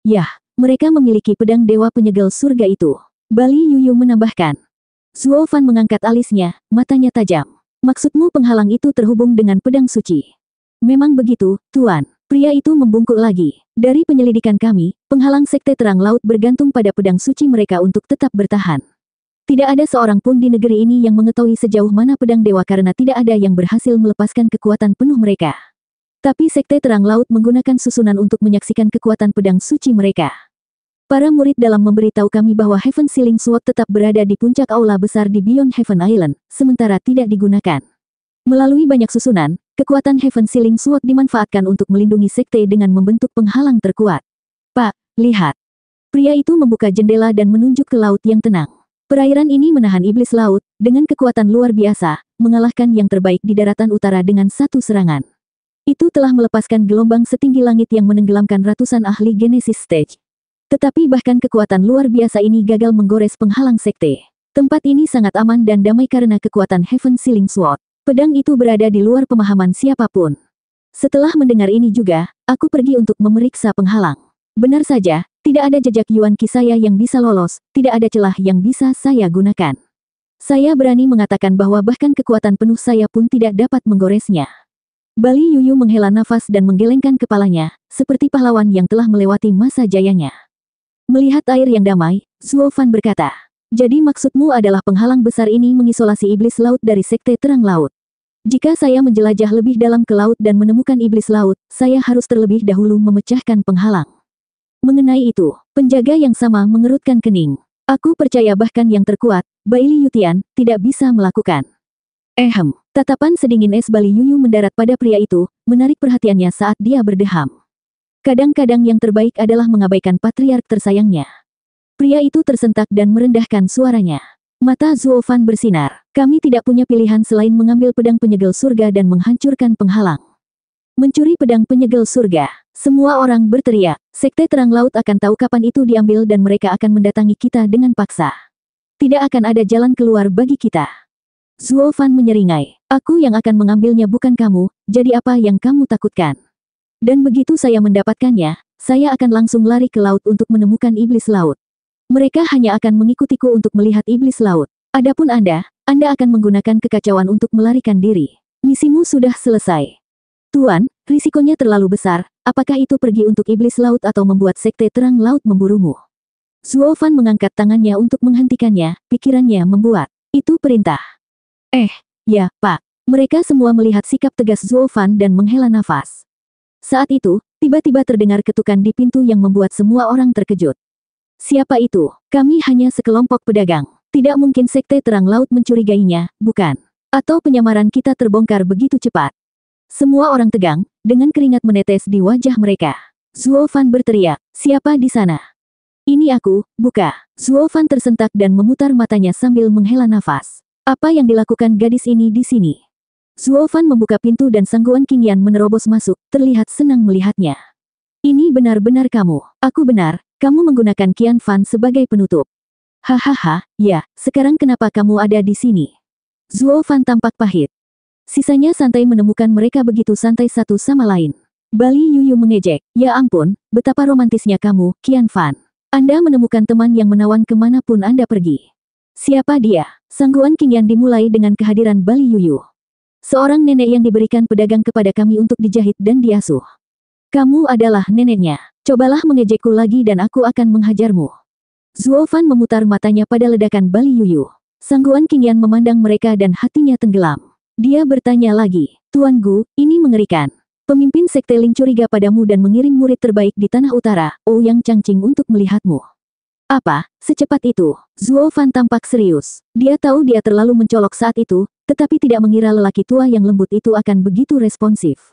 Yah, mereka memiliki pedang dewa penyegel surga itu. Bali Yuyu menambahkan. Zuo Fan mengangkat alisnya, matanya tajam. Maksudmu penghalang itu terhubung dengan pedang suci? Memang begitu, Tuan. Pria itu membungkuk lagi. Dari penyelidikan kami, penghalang Sekte Terang Laut bergantung pada pedang suci mereka untuk tetap bertahan. Tidak ada seorang pun di negeri ini yang mengetahui sejauh mana pedang dewa karena tidak ada yang berhasil melepaskan kekuatan penuh mereka. Tapi Sekte Terang Laut menggunakan susunan untuk menyaksikan kekuatan pedang suci mereka. Para murid dalam memberitahu kami bahwa Heaven Sealing Sword tetap berada di puncak aula besar di Beyond Heaven Island, sementara tidak digunakan. Melalui banyak susunan, kekuatan Heaven Sealing Sword dimanfaatkan untuk melindungi sekte dengan membentuk penghalang terkuat. Pak, lihat. Pria itu membuka jendela dan menunjuk ke laut yang tenang. Perairan ini menahan iblis laut, dengan kekuatan luar biasa, mengalahkan yang terbaik di daratan utara dengan satu serangan. Itu telah melepaskan gelombang setinggi langit yang menenggelamkan ratusan ahli Genesis Stage. Tetapi bahkan kekuatan luar biasa ini gagal menggores penghalang sekte. Tempat ini sangat aman dan damai karena kekuatan Heaven Sealing Sword. Pedang itu berada di luar pemahaman siapapun. Setelah mendengar ini juga, aku pergi untuk memeriksa penghalang. Benar saja, tidak ada jejak Yuan Qi saya yang bisa lolos, tidak ada celah yang bisa saya gunakan. Saya berani mengatakan bahwa bahkan kekuatan penuh saya pun tidak dapat menggoresnya. Bali Yuyu menghela nafas dan menggelengkan kepalanya, seperti pahlawan yang telah melewati masa jayanya. Melihat air yang damai, Zuo Fan berkata, jadi maksudmu adalah penghalang besar ini mengisolasi iblis laut dari Sekte Terang Laut. Jika saya menjelajah lebih dalam ke laut dan menemukan iblis laut, saya harus terlebih dahulu memecahkan penghalang. Mengenai itu, penjaga yang sama mengerutkan kening. Aku percaya bahkan yang terkuat, Baili Yutian, tidak bisa melakukan. Tatapan sedingin es Bali Yuyu mendarat pada pria itu, menarik perhatiannya saat dia berdeham. Kadang-kadang yang terbaik adalah mengabaikan patriark tersayangnya. Pria itu tersentak dan merendahkan suaranya. Mata Zuo Fan bersinar. Kami tidak punya pilihan selain mengambil pedang penyegel surga dan menghancurkan penghalang. Mencuri pedang penyegel surga. Semua orang berteriak. Sekte Terang Laut akan tahu kapan itu diambil dan mereka akan mendatangi kita dengan paksa. Tidak akan ada jalan keluar bagi kita. Zuo Fan menyeringai. Aku yang akan mengambilnya bukan kamu, jadi apa yang kamu takutkan? Dan begitu saya mendapatkannya, saya akan langsung lari ke laut untuk menemukan iblis laut. Mereka hanya akan mengikutiku untuk melihat iblis laut. Adapun Anda akan menggunakan kekacauan untuk melarikan diri. Misimu sudah selesai. Tuan, risikonya terlalu besar, apakah itu pergi untuk iblis laut atau membuat Sekte Terang Laut memburumu? Zuo Fan mengangkat tangannya untuk menghentikannya, pikirannya membuat. Itu perintah. Ya, Pak. Mereka semua melihat sikap tegas Zuo Fan dan menghela nafas. Saat itu, tiba-tiba terdengar ketukan di pintu yang membuat semua orang terkejut. Siapa itu? Kami hanya sekelompok pedagang. Tidak mungkin Sekte Terang Laut mencurigainya, bukan? Atau penyamaran kita terbongkar begitu cepat? Semua orang tegang, dengan keringat menetes di wajah mereka. Zuo Fan berteriak, siapa di sana? Ini aku, buka. Zuo Fan tersentak dan memutar matanya sambil menghela nafas. Apa yang dilakukan gadis ini di sini? Zuo Fan membuka pintu dan Sangguan Qingyan menerobos masuk, terlihat senang melihatnya. Ini benar-benar kamu. Aku benar, kamu menggunakan Qian Fan sebagai penutup. Hahaha, ya, sekarang kenapa kamu ada di sini? Zuo Fan tampak pahit. Sisanya santai menemukan mereka begitu santai satu sama lain. Bali Yuyu mengejek, ya ampun, betapa romantisnya kamu, Qian Fan. Anda menemukan teman yang menawan kemanapun Anda pergi. Siapa dia? Sangguan Qingyan dimulai dengan kehadiran Bali Yuyu. Seorang nenek yang diberikan pedagang kepada kami untuk dijahit dan diasuh. Kamu adalah neneknya. Cobalah mengejekku lagi dan aku akan menghajarmu. Zuo Fan memutar matanya pada ledakan Bali Yuyu. Sangguan Qingyan memandang mereka dan hatinya tenggelam. Dia bertanya lagi, Tuan Gu, ini mengerikan. Pemimpin Sekte Ling curiga padamu dan mengirim murid terbaik di Tanah Utara, Ouyang Changqing untuk melihatmu. Apa, secepat itu? Zuo Fan tampak serius. Dia tahu dia terlalu mencolok saat itu, tetapi tidak mengira lelaki tua yang lembut itu akan begitu responsif.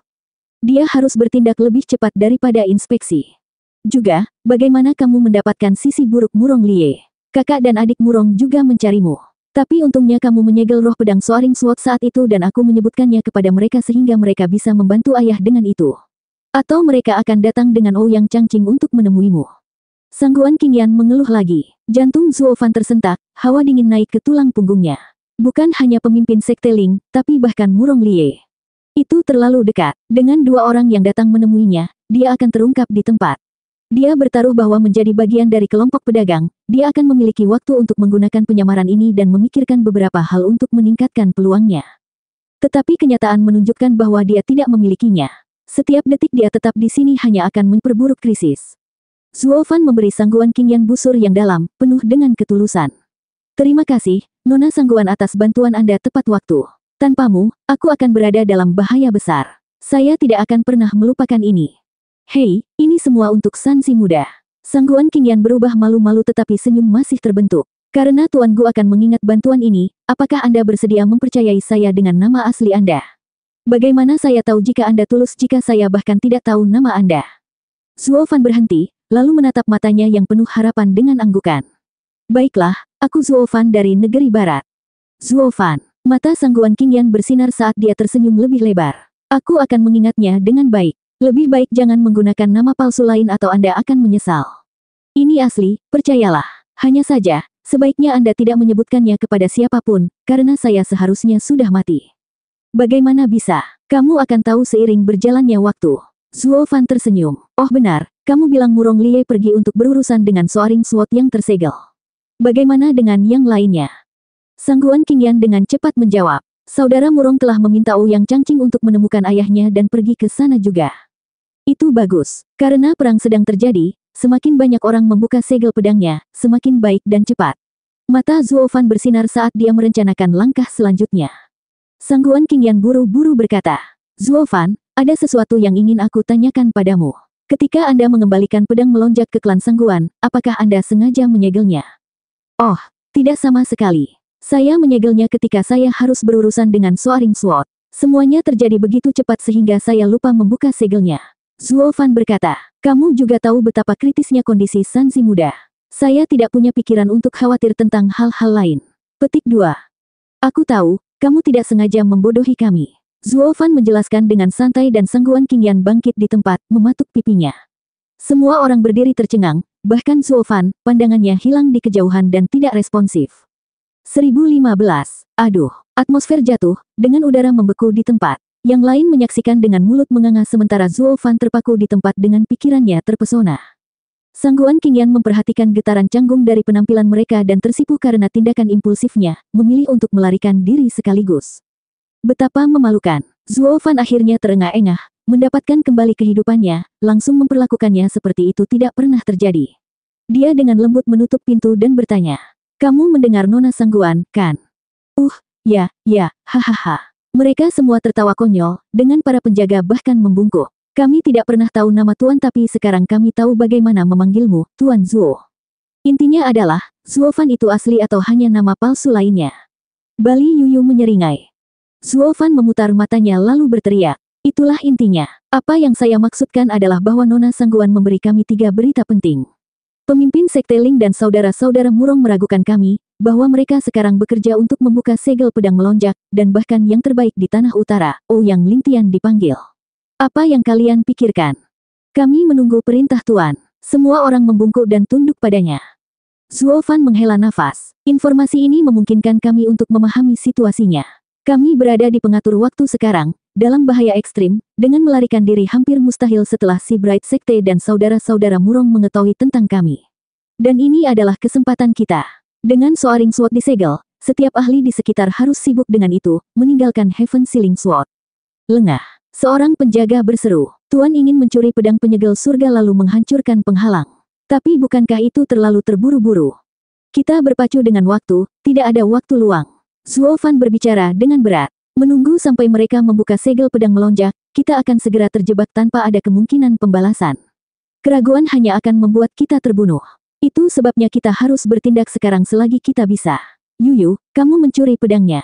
Dia harus bertindak lebih cepat daripada inspeksi. Juga, bagaimana kamu mendapatkan sisi buruk Murong Lie? Kakak dan adik Murong juga mencarimu. Tapi untungnya kamu menyegel roh pedang Soaring Sword saat itu dan aku menyebutkannya kepada mereka sehingga mereka bisa membantu ayah dengan itu. Atau mereka akan datang dengan Ouyang Changqing untuk menemuimu. Sangguan Qingyan mengeluh lagi. Jantung Zuo Fan tersentak, hawa dingin naik ke tulang punggungnya. Bukan hanya pemimpin Sekte Ling, tapi bahkan Murong Lie. Itu terlalu dekat. Dengan dua orang yang datang menemuinya, dia akan terungkap di tempat. Dia bertaruh bahwa menjadi bagian dari kelompok pedagang, dia akan memiliki waktu untuk menggunakan penyamaran ini dan memikirkan beberapa hal untuk meningkatkan peluangnya. Tetapi kenyataan menunjukkan bahwa dia tidak memilikinya. Setiap detik dia tetap di sini hanya akan memperburuk krisis. Zuo Fan memberi Sangguan Qingyan busur yang dalam, penuh dengan ketulusan. Terima kasih, Nona Sangguan atas bantuan Anda tepat waktu. Tanpamu, aku akan berada dalam bahaya besar. Saya tidak akan pernah melupakan ini. Hei, ini semua untuk Sansi muda. Sangguan Qingyan berubah malu-malu tetapi senyum masih terbentuk. Karena Tuan Gu akan mengingat bantuan ini, apakah Anda bersedia mempercayai saya dengan nama asli Anda? Bagaimana saya tahu jika Anda tulus jika saya bahkan tidak tahu nama Anda? Zuo Fan berhenti, lalu menatap matanya yang penuh harapan dengan anggukan. Baiklah, aku Zuo Fan dari negeri barat. Zuo Fan, mata Sangguan Qingyan bersinar saat dia tersenyum lebih lebar. Aku akan mengingatnya dengan baik. Lebih baik jangan menggunakan nama palsu lain atau Anda akan menyesal. Ini asli, percayalah. Hanya saja, sebaiknya Anda tidak menyebutkannya kepada siapapun, karena saya seharusnya sudah mati. Bagaimana bisa? Kamu akan tahu seiring berjalannya waktu. Zuo Fan tersenyum. Oh benar, kamu bilang Murong Lie pergi untuk berurusan dengan Soaring Sword yang tersegel. Bagaimana dengan yang lainnya? Sangguan Qingyan dengan cepat menjawab. Saudara Murong telah meminta Ouyang Changqing untuk menemukan ayahnya dan pergi ke sana juga. Itu bagus. Karena perang sedang terjadi, semakin banyak orang membuka segel pedangnya, semakin baik dan cepat. Mata Zuo Fan bersinar saat dia merencanakan langkah selanjutnya. Sangguan Qingyan buru-buru berkata, Zuo Fan, ada sesuatu yang ingin aku tanyakan padamu. Ketika Anda mengembalikan pedang melonjak ke klan Sangguan, apakah Anda sengaja menyegelnya? Oh, tidak sama sekali. Saya menyegelnya ketika saya harus berurusan dengan Soaring Sword. Semuanya terjadi begitu cepat sehingga saya lupa membuka segelnya. Zuo Fan berkata, kamu juga tahu betapa kritisnya kondisi Sansi muda. Saya tidak punya pikiran untuk khawatir tentang hal-hal lain. Petik 2. Aku tahu, kamu tidak sengaja membodohi kami. Zuo Fan menjelaskan dengan santai dan Sangguan Qingyan bangkit di tempat, mematuk pipinya. Semua orang berdiri tercengang, bahkan Zuo Fan, pandangannya hilang di kejauhan dan tidak responsif. 1015. Aduh, atmosfer jatuh, dengan udara membeku di tempat. Yang lain menyaksikan dengan mulut menganga sementara Zuo Fan terpaku di tempat dengan pikirannya terpesona. Sangguan Qingyan memperhatikan getaran canggung dari penampilan mereka dan tersipu karena tindakan impulsifnya, memilih untuk melarikan diri sekaligus. Betapa memalukan. Zuo Fan akhirnya terengah-engah, mendapatkan kembali kehidupannya, langsung memperlakukannya seperti itu tidak pernah terjadi. Dia dengan lembut menutup pintu dan bertanya, kamu mendengar Nona Sangguan, kan? Ya, hahaha. Mereka semua tertawa konyol, dengan para penjaga bahkan membungkuk. Kami tidak pernah tahu nama Tuan tapi sekarang kami tahu bagaimana memanggilmu, Tuan Zuo. Intinya adalah, Zuo Fan itu asli atau hanya nama palsu lainnya. Bali Yuyu menyeringai. Zuo Fan memutar matanya lalu berteriak. Itulah intinya. Apa yang saya maksudkan adalah bahwa Nona Sangguan memberi kami 3 berita penting. Pemimpin Sekte Ling dan saudara-saudara Murong meragukan kami, bahwa mereka sekarang bekerja untuk membuka segel pedang melonjak, dan bahkan yang terbaik di Tanah Utara, Ouyang Lingtian dipanggil. Apa yang kalian pikirkan? Kami menunggu perintah Tuan. Semua orang membungkuk dan tunduk padanya. Zuo Fan menghela nafas. Informasi ini memungkinkan kami untuk memahami situasinya. Kami berada di pengatur waktu sekarang, dalam bahaya ekstrim, dengan melarikan diri hampir mustahil setelah si Bright Sekte dan saudara-saudara Murong mengetahui tentang kami. Dan ini adalah kesempatan kita. Dengan Soaring Sword disegel, Setiap ahli di sekitar harus sibuk dengan itu, meninggalkan Heaven Sealing Sword. Lengah. Seorang penjaga berseru, Tuan ingin mencuri pedang penyegel surga lalu menghancurkan penghalang. Tapi bukankah itu terlalu terburu-buru? Kita berpacu dengan waktu, tidak ada waktu luang. Zuo Fan berbicara dengan berat. Menunggu sampai mereka membuka segel pedang melonjak, kita akan segera terjebak tanpa ada kemungkinan pembalasan. Keraguan hanya akan membuat kita terbunuh. Itu sebabnya kita harus bertindak sekarang selagi kita bisa. Yuyu, kamu mencuri pedangnya.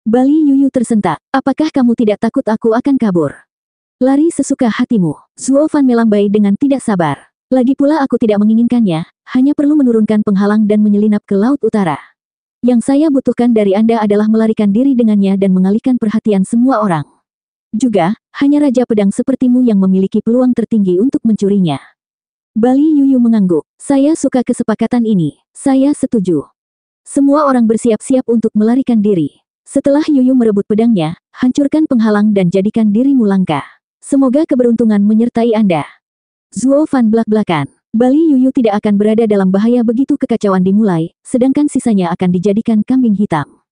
Bali Yuyu tersentak. Apakah kamu tidak takut aku akan kabur? Lari sesuka hatimu. Zuo Fan melambai dengan tidak sabar. Lagi pula aku tidak menginginkannya, hanya perlu menurunkan penghalang dan menyelinap ke Laut Utara. Yang saya butuhkan dari Anda adalah melarikan diri dengannya dan mengalihkan perhatian semua orang. Juga, hanya Raja Pedang sepertimu yang memiliki peluang tertinggi untuk mencurinya. Bali Yuyu mengangguk. Saya suka kesepakatan ini. Saya setuju. Semua orang bersiap-siap untuk melarikan diri. Setelah Yuyu merebut pedangnya, hancurkan penghalang dan jadikan dirimu langka. Semoga keberuntungan menyertai Anda. Zuo Fan belak-belakan. Bali Yuyu tidak akan berada dalam bahaya begitu kekacauan dimulai, sedangkan sisanya akan dijadikan kambing hitam.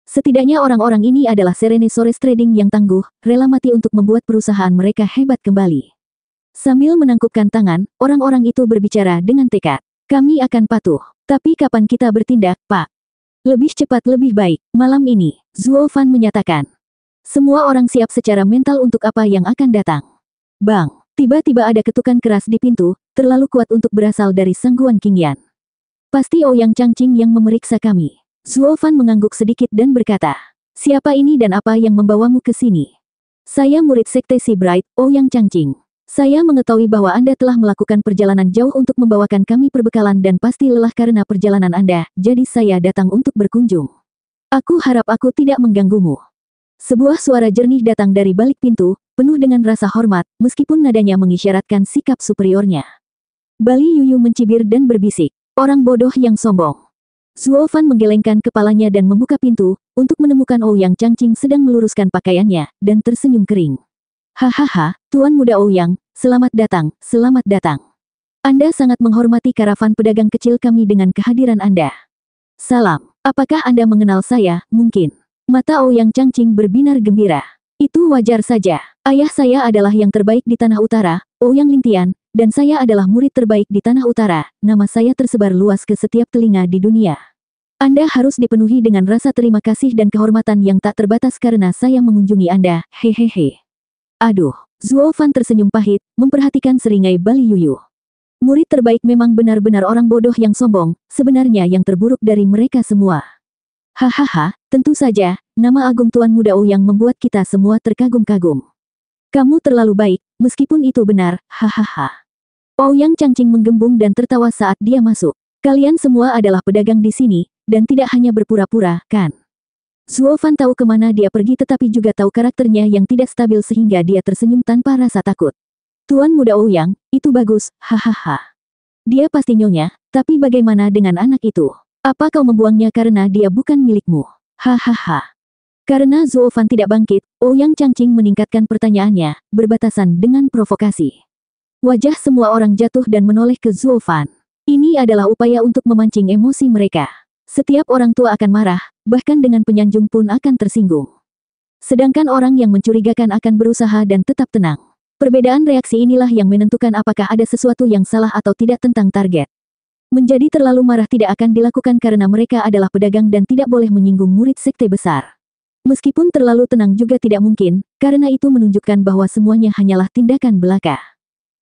Setidaknya orang-orang ini adalah Serene Sores Trading yang tangguh, rela mati untuk membuat perusahaan mereka hebat kembali. Sambil menangkupkan tangan, orang-orang itu berbicara dengan tekad. Kami akan patuh. Tapi kapan kita bertindak, Pak? Lebih cepat lebih baik. Malam ini, Zuo Fan menyatakan. Semua orang siap secara mental untuk apa yang akan datang. Bang, tiba-tiba ada ketukan keras di pintu, terlalu kuat untuk berasal dari Sangguan Qingyan. Pasti Ouyang Changqing yang memeriksa kami. Zuo Fan mengangguk sedikit dan berkata, siapa ini dan apa yang membawamu ke sini? Saya murid sekte Si Bright, Ouyang Changqing. Saya mengetahui bahwa Anda telah melakukan perjalanan jauh untuk membawakan kami perbekalan dan pasti lelah karena perjalanan Anda, jadi saya datang untuk berkunjung. Aku harap aku tidak mengganggumu. Sebuah suara jernih datang dari balik pintu, penuh dengan rasa hormat, meskipun nadanya mengisyaratkan sikap superiornya. Bali Yuyu mencibir dan berbisik, orang bodoh yang sombong. Zuo Fan menggelengkan kepalanya dan membuka pintu, untuk menemukan Ouyang Changqing sedang meluruskan pakaiannya, dan tersenyum kering. Hahaha, Tuan Muda Ouyang, selamat datang, selamat datang. Anda sangat menghormati karavan pedagang kecil kami dengan kehadiran Anda. Salam, apakah Anda mengenal saya, mungkin? Mata Ouyang Changqing berbinar gembira. Itu wajar saja. Ayah saya adalah yang terbaik di Tanah Utara, Ouyang Lingtian, dan saya adalah murid terbaik di Tanah Utara. Nama saya tersebar luas ke setiap telinga di dunia. Anda harus dipenuhi dengan rasa terima kasih dan kehormatan yang tak terbatas karena saya mengunjungi Anda, hehehe. Aduh, Zuo Fan tersenyum pahit, memperhatikan seringai Bali Yuyu. Murid terbaik memang benar-benar orang bodoh yang sombong, sebenarnya yang terburuk dari mereka semua. Hahaha, tentu saja, nama agung Tuan Muda Ouyang membuat kita semua terkagum-kagum. Kamu terlalu baik, meskipun itu benar, hahaha. Ouyang Changqing menggembung dan tertawa saat dia masuk. Kalian semua adalah pedagang di sini, dan tidak hanya berpura-pura, kan? Zuo Fan tahu kemana dia pergi tetapi juga tahu karakternya yang tidak stabil sehingga dia tersenyum tanpa rasa takut. Tuan Muda Ouyang, itu bagus, hahaha. Dia pasti nyonya, tapi bagaimana dengan anak itu? Apa kau membuangnya karena dia bukan milikmu? Hahaha. Karena Zuo Fan tidak bangkit, Ouyang Changqing meningkatkan pertanyaannya, berbatasan dengan provokasi. Wajah semua orang jatuh dan menoleh ke Zuo Fan. Ini adalah upaya untuk memancing emosi mereka. Setiap orang tua akan marah, bahkan dengan penyanjung pun akan tersinggung. Sedangkan orang yang mencurigakan akan berusaha dan tetap tenang. Perbedaan reaksi inilah yang menentukan apakah ada sesuatu yang salah atau tidak tentang target. Menjadi terlalu marah tidak akan dilakukan karena mereka adalah pedagang dan tidak boleh menyinggung murid sekte besar. Meskipun terlalu tenang juga tidak mungkin, karena itu menunjukkan bahwa semuanya hanyalah tindakan belaka.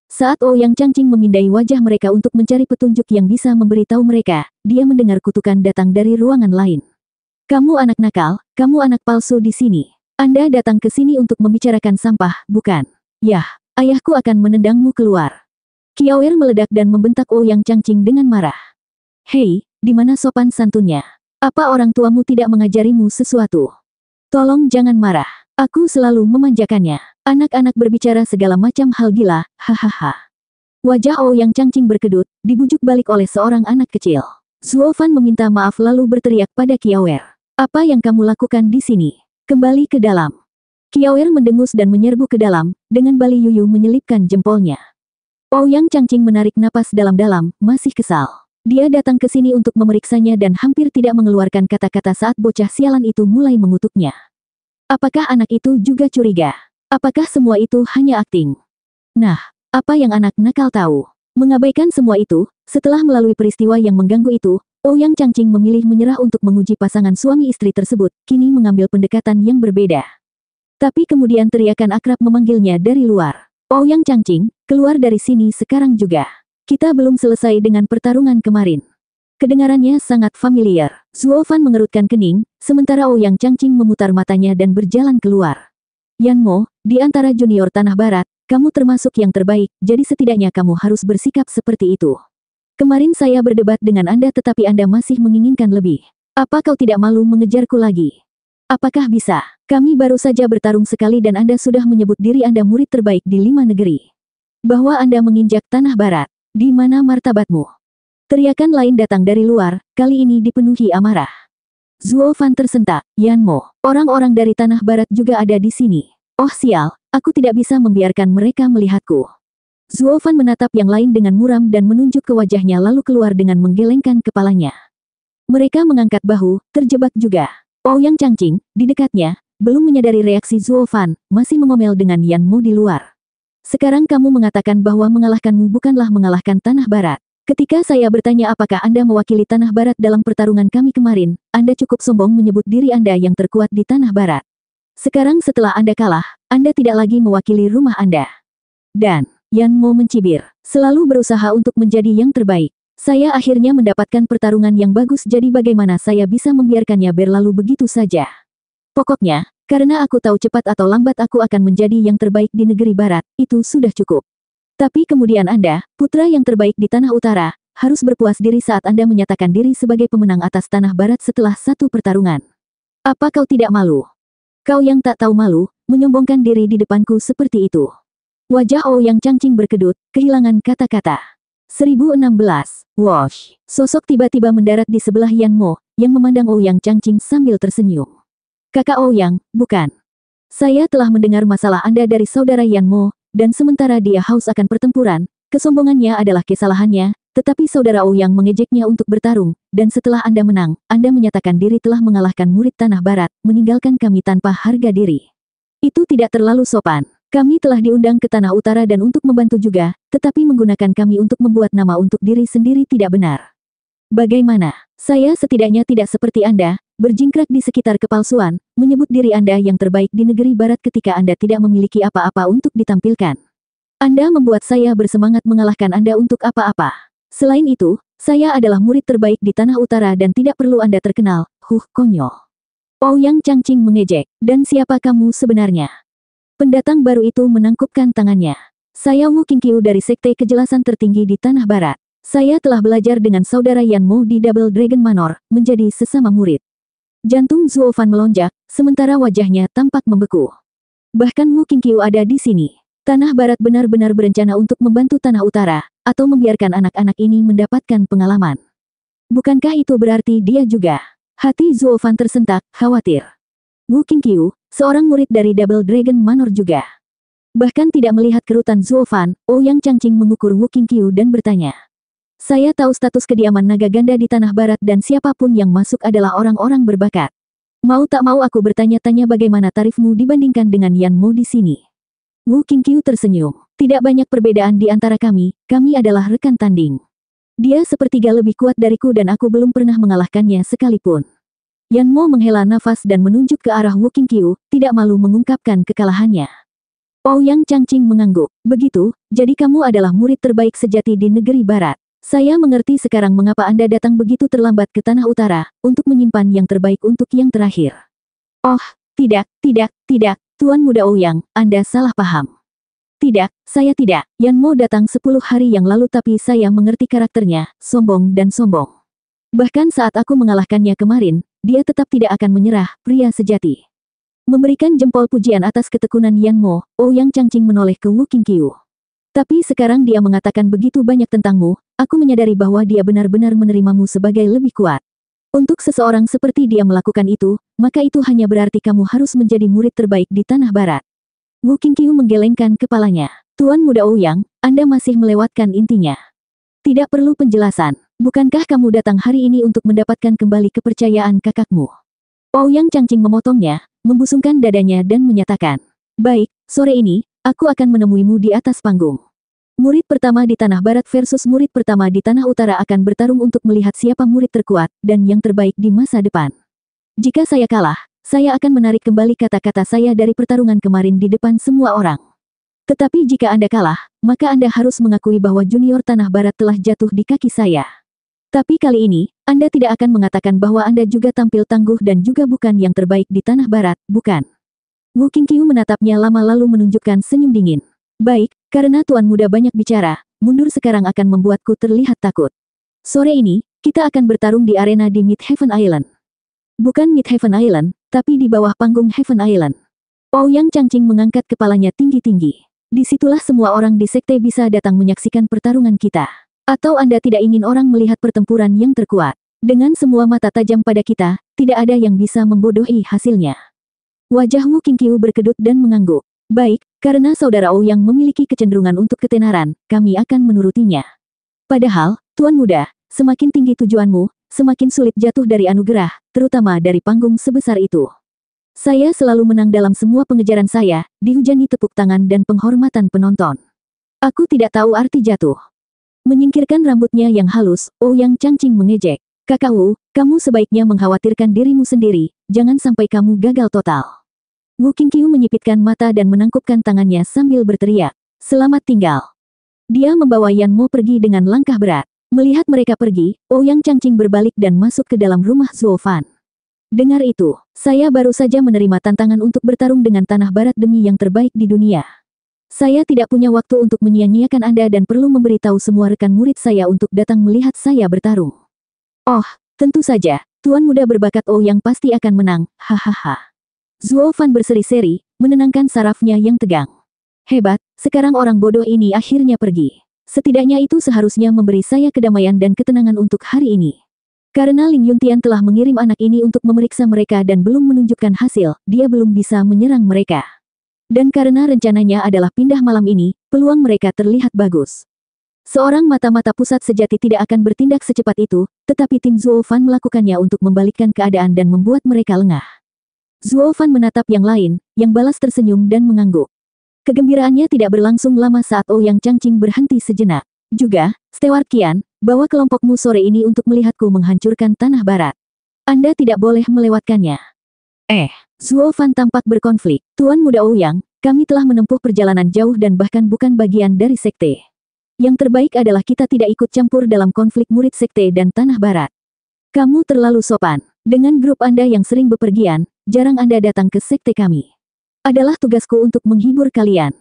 Saat Ouyang Changqing memindai wajah mereka untuk mencari petunjuk yang bisa memberitahu mereka, dia mendengar kutukan datang dari ruangan lain. Kamu anak nakal, kamu anak palsu di sini. Anda datang ke sini untuk membicarakan sampah, bukan? Yah, ayahku akan menendangmu keluar. Qiaoer meledak dan membentak Ouyang Changqing dengan marah. Hei, di mana sopan santunnya? Apa orang tuamu tidak mengajarimu sesuatu? Tolong jangan marah. Aku selalu memanjakannya. Anak-anak berbicara segala macam hal gila, hahaha. Wajah Ouyang Changqing berkedut, dibujuk balik oleh seorang anak kecil. Zuo Fan meminta maaf lalu berteriak pada Qiaoer. Apa yang kamu lakukan di sini? Kembali ke dalam. Qiaoer mendengus dan menyerbu ke dalam, dengan Bali Yuyu menyelipkan jempolnya. Ouyang Changqing menarik napas dalam-dalam, masih kesal. Dia datang ke sini untuk memeriksanya dan hampir tidak mengeluarkan kata-kata saat bocah sialan itu mulai mengutuknya. Apakah anak itu juga curiga? Apakah semua itu hanya akting? Nah, apa yang anak nakal tahu? Mengabaikan semua itu, setelah melalui peristiwa yang mengganggu itu, Ouyang Changqing memilih menyerah untuk menguji pasangan suami istri tersebut, kini mengambil pendekatan yang berbeda. Tapi kemudian teriakan akrab memanggilnya dari luar. Ouyang Changqing, keluar dari sini sekarang juga. Kita belum selesai dengan pertarungan kemarin. Kedengarannya sangat familiar. Zuo Fan mengerutkan kening, sementara Ouyang Changqing memutar matanya dan berjalan keluar. Yan Mo, di antara junior Tanah Barat, kamu termasuk yang terbaik, jadi setidaknya kamu harus bersikap seperti itu. Kemarin saya berdebat dengan Anda tetapi Anda masih menginginkan lebih. Apa kau tidak malu mengejarku lagi? Apakah bisa? Kami baru saja bertarung sekali dan Anda sudah menyebut diri Anda murid terbaik di 5 negeri. Bahwa Anda menginjak Tanah Barat. Di mana martabatmu? Teriakan lain datang dari luar, kali ini dipenuhi amarah. Zuo Fan tersentak, Yan Mo, orang-orang dari Tanah Barat juga ada di sini. Oh sial, aku tidak bisa membiarkan mereka melihatku. Zuo Fan menatap yang lain dengan muram dan menunjuk ke wajahnya lalu keluar dengan menggelengkan kepalanya. Mereka mengangkat bahu, terjebak juga. Ouyang Changqing, di dekatnya, belum menyadari reaksi Zuo Fan, masih mengomel dengan Yan Mo di luar. Sekarang kamu mengatakan bahwa mengalahkanmu bukanlah mengalahkan Tanah Barat. Ketika saya bertanya apakah Anda mewakili Tanah Barat dalam pertarungan kami kemarin, Anda cukup sombong menyebut diri Anda yang terkuat di Tanah Barat. Sekarang setelah Anda kalah, Anda tidak lagi mewakili rumah Anda. Dan, Yan Mo mencibir, selalu berusaha untuk menjadi yang terbaik. Saya akhirnya mendapatkan pertarungan yang bagus jadi bagaimana saya bisa membiarkannya berlalu begitu saja. Pokoknya, karena aku tahu cepat atau lambat aku akan menjadi yang terbaik di negeri barat, itu sudah cukup. Tapi kemudian Anda, putra yang terbaik di Tanah Utara, harus berpuas diri saat Anda menyatakan diri sebagai pemenang atas Tanah Barat setelah satu pertarungan. Apa kau tidak malu? Kau yang tak tahu malu, menyombongkan diri di depanku seperti itu. Wajah Ouyang Changqing berkedut, kehilangan kata-kata. 1016, Wosh. Sosok tiba-tiba mendarat di sebelah Yan Mo, yang memandang Ouyang Changqing sambil tersenyum. Kakak Ouyang, bukan. Saya telah mendengar masalah Anda dari saudara Yan Mo, dan sementara dia haus akan pertempuran, kesombongannya adalah kesalahannya, tetapi saudara Ouyang mengejeknya untuk bertarung, dan setelah Anda menang, Anda menyatakan diri telah mengalahkan murid Tanah Barat, meninggalkan kami tanpa harga diri. Itu tidak terlalu sopan. Kami telah diundang ke Tanah Utara dan untuk membantu juga, tetapi menggunakan kami untuk membuat nama untuk diri sendiri tidak benar. Bagaimana? Saya setidaknya tidak seperti Anda, berjingkrak di sekitar kepalsuan, menyebut diri Anda yang terbaik di negeri barat ketika Anda tidak memiliki apa-apa untuk ditampilkan. Anda membuat saya bersemangat mengalahkan Anda untuk apa-apa. Selain itu, saya adalah murid terbaik di Tanah Utara dan tidak perlu Anda terkenal, konyol. Ouyang Changqing mengejek, dan siapa kamu sebenarnya? Pendatang baru itu menangkupkan tangannya. Saya Wu Qingqiu dari Sekte Kejelasan Tertinggi di Tanah Barat. Saya telah belajar dengan saudara Yan Mo di Double Dragon Manor, menjadi sesama murid. Jantung Zuo Fan melonjak, sementara wajahnya tampak membeku. Bahkan Wu Qingqiu ada di sini. Tanah Barat benar-benar berencana untuk membantu Tanah Utara, atau membiarkan anak-anak ini mendapatkan pengalaman. Bukankah itu berarti dia juga? Hati Zuo Fan tersentak, khawatir. Wu Qingqiu, seorang murid dari Double Dragon Manor juga. Bahkan tidak melihat kerutan Zuo Fan, Ouyang Changqing mengukur Wu Qingqiu dan bertanya. Saya tahu status kediaman naga ganda di Tanah Barat dan siapapun yang masuk adalah orang-orang berbakat. Mau tak mau aku bertanya-tanya bagaimana tarifmu dibandingkan dengan Yan Mo di sini. Wu Qingqiu tersenyum. Tidak banyak perbedaan di antara kami adalah rekan tanding. Dia sepertiga lebih kuat dariku dan aku belum pernah mengalahkannya sekalipun. Yan Mo menghela nafas dan menunjuk ke arah Wu Qingqiu, tidak malu mengungkapkan kekalahannya. Ouyang Changqing mengangguk. Begitu, jadi kamu adalah murid terbaik sejati di negeri barat. Saya mengerti sekarang mengapa Anda datang begitu terlambat ke Tanah Utara, untuk menyimpan yang terbaik untuk yang terakhir. Oh, tidak, Tuan Muda Ouyang, Anda salah paham. Tidak, saya tidak. Yan Mo datang 10 hari yang lalu tapi saya mengerti karakternya, sombong dan sombong. Bahkan saat aku mengalahkannya kemarin, dia tetap tidak akan menyerah, pria sejati. Memberikan jempol pujian atas ketekunan Yan Mo, Ouyang Changqing menoleh ke Wu Qingqiu. Tapi sekarang dia mengatakan begitu banyak tentangmu, aku menyadari bahwa dia benar-benar menerimamu sebagai lebih kuat. Untuk seseorang seperti dia melakukan itu, maka itu hanya berarti kamu harus menjadi murid terbaik di Tanah Barat. Wu Qingqiu menggelengkan kepalanya. Tuan Muda Ouyang, Anda masih melewatkan intinya. Tidak perlu penjelasan. Bukankah kamu datang hari ini untuk mendapatkan kembali kepercayaan kakakmu? Ouyang Changqing memotongnya, membusungkan dadanya dan menyatakan, baik, sore ini, aku akan menemuimu di atas panggung. Murid pertama di Tanah Barat versus murid pertama di Tanah Utara akan bertarung untuk melihat siapa murid terkuat dan yang terbaik di masa depan. Jika saya kalah, saya akan menarik kembali kata-kata saya dari pertarungan kemarin di depan semua orang. Tetapi jika Anda kalah, maka Anda harus mengakui bahwa junior Tanah Barat telah jatuh di kaki saya. Tapi kali ini, Anda tidak akan mengatakan bahwa Anda juga tampil tangguh dan juga bukan yang terbaik di Tanah Barat, bukan? Wu Qingqiu menatapnya lama lalu menunjukkan senyum dingin. Baik, karena Tuan Muda banyak bicara, mundur sekarang akan membuatku terlihat takut. Sore ini, kita akan bertarung di arena di Midheaven Island. Bukan Midheaven Island, tapi di bawah panggung Heaven Island. Ouyang Changqing mengangkat kepalanya tinggi-tinggi. Disitulah semua orang di sekte bisa datang menyaksikan pertarungan kita. Atau Anda tidak ingin orang melihat pertempuran yang terkuat? Dengan semua mata tajam pada kita, tidak ada yang bisa membodohi hasilnya. Wajah Wu Qingqiu berkedut dan mengangguk. Baik, karena saudara Ouyang memiliki kecenderungan untuk ketenaran, kami akan menurutinya. Padahal, Tuan Muda, semakin tinggi tujuanmu, semakin sulit jatuh dari anugerah, terutama dari panggung sebesar itu. Saya selalu menang dalam semua pengejaran saya, dihujani tepuk tangan dan penghormatan penonton. Aku tidak tahu arti jatuh. Menyingkirkan rambutnya yang halus, Ouyang Changqing mengejek. Kakak Wu, kamu sebaiknya mengkhawatirkan dirimu sendiri, jangan sampai kamu gagal total. Wu Qingqiu menyipitkan mata dan menangkupkan tangannya sambil berteriak, selamat tinggal. Dia membawa Yan Mo pergi dengan langkah berat. Melihat mereka pergi, Ouyang Changqing berbalik dan masuk ke dalam rumah Zuo Fan. Dengar itu, saya baru saja menerima tantangan untuk bertarung dengan Tanah Barat demi yang terbaik di dunia. Saya tidak punya waktu untuk menyia-nyiakan Anda dan perlu memberitahu semua rekan murid saya untuk datang melihat saya bertarung. Oh, tentu saja, Tuan Muda berbakat Ouyang pasti akan menang, hahaha. Zuo Fan berseri-seri, menenangkan sarafnya yang tegang. Hebat, sekarang orang bodoh ini akhirnya pergi. Setidaknya itu seharusnya memberi saya kedamaian dan ketenangan untuk hari ini. Karena Ling Yuntian telah mengirim anak ini untuk memeriksa mereka dan belum menunjukkan hasil, dia belum bisa menyerang mereka. Dan karena rencananya adalah pindah malam ini, peluang mereka terlihat bagus. Seorang mata-mata pusat sejati tidak akan bertindak secepat itu, tetapi tim Zuo Fan melakukannya untuk membalikkan keadaan dan membuat mereka lengah. Zuo Fan menatap yang lain, yang balas tersenyum dan mengangguk. Kegembiraannya tidak berlangsung lama saat Ouyang Changqing berhenti sejenak. Juga, Steward Qian, bawa kelompokmu sore ini untuk melihatku menghancurkan Tanah Barat. Anda tidak boleh melewatkannya. Zuo Fan tampak berkonflik. Tuan Muda Ouyang, kami telah menempuh perjalanan jauh dan bahkan bukan bagian dari sekte. Yang terbaik adalah kita tidak ikut campur dalam konflik murid sekte dan Tanah Barat. Kamu terlalu sopan. Dengan grup Anda yang sering bepergian, jarang Anda datang ke sekte kami. Adalah tugasku untuk menghibur kalian.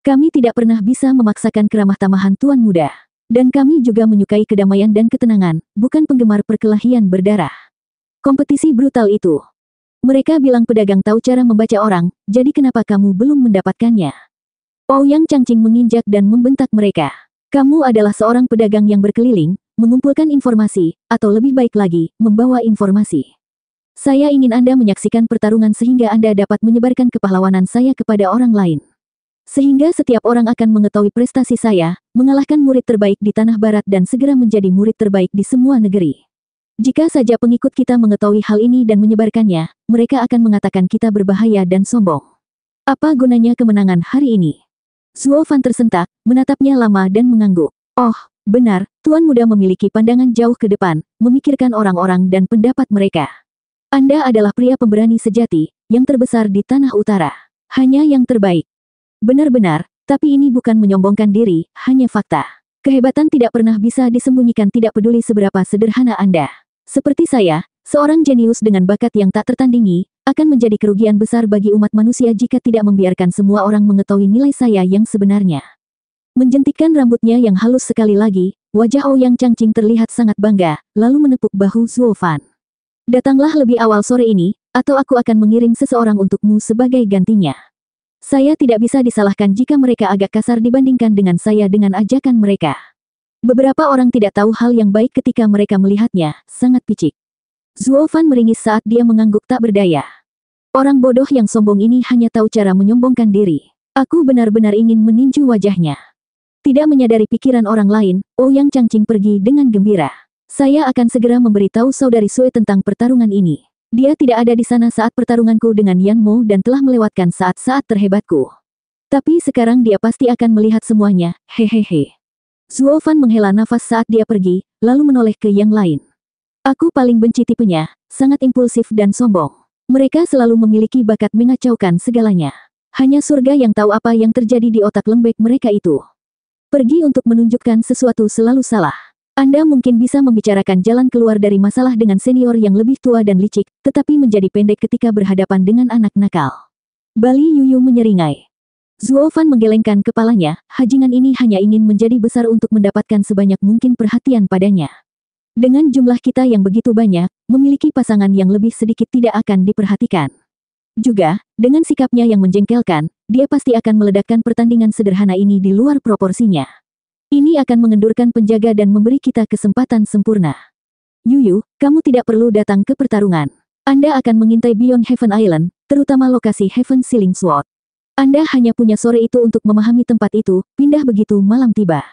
Kami tidak pernah bisa memaksakan keramah tamahan Tuan Muda. Dan kami juga menyukai kedamaian dan ketenangan, bukan penggemar perkelahian berdarah. Kompetisi brutal itu. Mereka bilang pedagang tahu cara membaca orang, jadi kenapa kamu belum mendapatkannya? Ouyang Changqing menginjak dan membentak mereka. Kamu adalah seorang pedagang yang berkeliling, mengumpulkan informasi, atau lebih baik lagi, membawa informasi. Saya ingin Anda menyaksikan pertarungan sehingga Anda dapat menyebarkan kepahlawanan saya kepada orang lain. Sehingga setiap orang akan mengetahui prestasi saya, mengalahkan murid terbaik di Tanah Barat dan segera menjadi murid terbaik di semua negeri. Jika saja pengikut kita mengetahui hal ini dan menyebarkannya, mereka akan mengatakan kita berbahaya dan sombong. Apa gunanya kemenangan hari ini? Zuo Fan tersentak, menatapnya lama dan mengangguk. Oh, benar, Tuan Muda memiliki pandangan jauh ke depan, memikirkan orang-orang dan pendapat mereka. Anda adalah pria pemberani sejati, yang terbesar di Tanah Utara. Hanya yang terbaik. Benar-benar, tapi ini bukan menyombongkan diri, hanya fakta. Kehebatan tidak pernah bisa disembunyikan tidak peduli seberapa sederhana Anda. Seperti saya, seorang jenius dengan bakat yang tak tertandingi, akan menjadi kerugian besar bagi umat manusia jika tidak membiarkan semua orang mengetahui nilai saya yang sebenarnya. Menjentikkan rambutnya yang halus sekali lagi, wajah Ouyang Changqing terlihat sangat bangga, lalu menepuk bahu Zuo Fan. Datanglah lebih awal sore ini, atau aku akan mengirim seseorang untukmu sebagai gantinya. Saya tidak bisa disalahkan jika mereka agak kasar dibandingkan dengan saya dengan ajakan mereka. Beberapa orang tidak tahu hal yang baik ketika mereka melihatnya, sangat picik. Zuo Fan meringis saat dia mengangguk tak berdaya. Orang bodoh yang sombong ini hanya tahu cara menyombongkan diri. Aku benar-benar ingin meninju wajahnya. Tidak menyadari pikiran orang lain, Ouyang Changqing pergi dengan gembira. Saya akan segera memberitahu saudari Sue tentang pertarungan ini. Dia tidak ada di sana saat pertarunganku dengan Yan Mo dan telah melewatkan saat-saat terhebatku. Tapi sekarang dia pasti akan melihat semuanya, hehehe. Zuo Fan menghela nafas saat dia pergi, lalu menoleh ke yang lain. Aku paling benci tipenya, sangat impulsif dan sombong. Mereka selalu memiliki bakat mengacaukan segalanya. Hanya surga yang tahu apa yang terjadi di otak lembek mereka itu. Pergi untuk menunjukkan sesuatu selalu salah. Anda mungkin bisa membicarakan jalan keluar dari masalah dengan senior yang lebih tua dan licik, tetapi menjadi pendek ketika berhadapan dengan anak nakal. Bali Yuyu menyeringai. Zuo Fan menggelengkan kepalanya, hajingan ini hanya ingin menjadi besar untuk mendapatkan sebanyak mungkin perhatian padanya. Dengan jumlah kita yang begitu banyak, memiliki pasangan yang lebih sedikit tidak akan diperhatikan. Juga, dengan sikapnya yang menjengkelkan, dia pasti akan meledakkan pertandingan sederhana ini di luar proporsinya. Ini akan mengendurkan penjaga dan memberi kita kesempatan sempurna. Yuyu, kamu tidak perlu datang ke pertarungan. Anda akan mengintai Beyond Heaven Island, terutama lokasi Heaven Sealing Sword. Anda hanya punya sore itu untuk memahami tempat itu, pindah begitu malam tiba.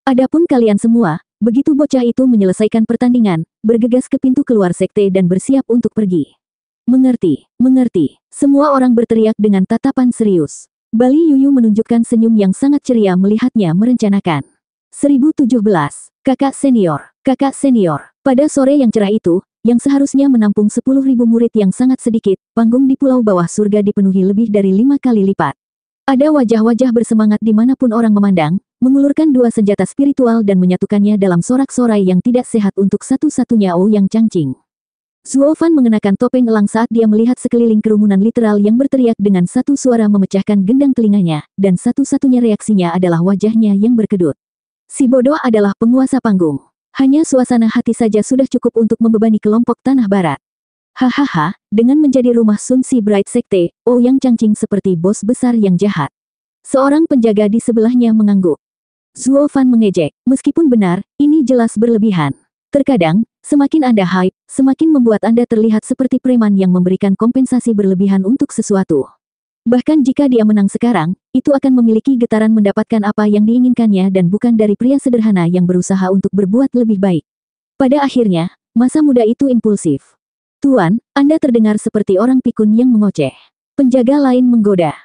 Adapun kalian semua, begitu bocah itu menyelesaikan pertandingan, bergegas ke pintu keluar sekte dan bersiap untuk pergi. Mengerti, mengerti. Semua orang berteriak dengan tatapan serius. Bali Yuyu menunjukkan senyum yang sangat ceria melihatnya merencanakan. 1017. Kakak senior. Kakak senior. Pada sore yang cerah itu, yang seharusnya menampung 10.000 murid yang sangat sedikit, panggung di pulau bawah surga dipenuhi lebih dari 5 kali lipat. Ada wajah-wajah bersemangat dimanapun orang memandang, mengulurkan dua senjata spiritual dan menyatukannya dalam sorak-sorai yang tidak sehat untuk satu-satunya Ouyang Changqing. Zuo Fan mengenakan topeng elang saat dia melihat sekeliling kerumunan literal yang berteriak dengan satu suara memecahkan gendang telinganya, dan satu-satunya reaksinya adalah wajahnya yang berkedut. Si bodoh adalah penguasa panggung. Hanya suasana hati saja sudah cukup untuk membebani kelompok Tanah Barat. Hahaha, dengan menjadi rumah Sun Si Bright Sekte, Ouyang Changqing seperti bos besar yang jahat. Seorang penjaga di sebelahnya mengangguk. Zuo Fan mengejek, meskipun benar, ini jelas berlebihan. Terkadang, semakin Anda hype, semakin membuat Anda terlihat seperti preman yang memberikan kompensasi berlebihan untuk sesuatu. Bahkan jika dia menang sekarang, itu akan memiliki getaran mendapatkan apa yang diinginkannya dan bukan dari pria sederhana yang berusaha untuk berbuat lebih baik. Pada akhirnya, masa muda itu impulsif. Tuan, Anda terdengar seperti orang pikun yang mengoceh. Penjaga lain menggoda.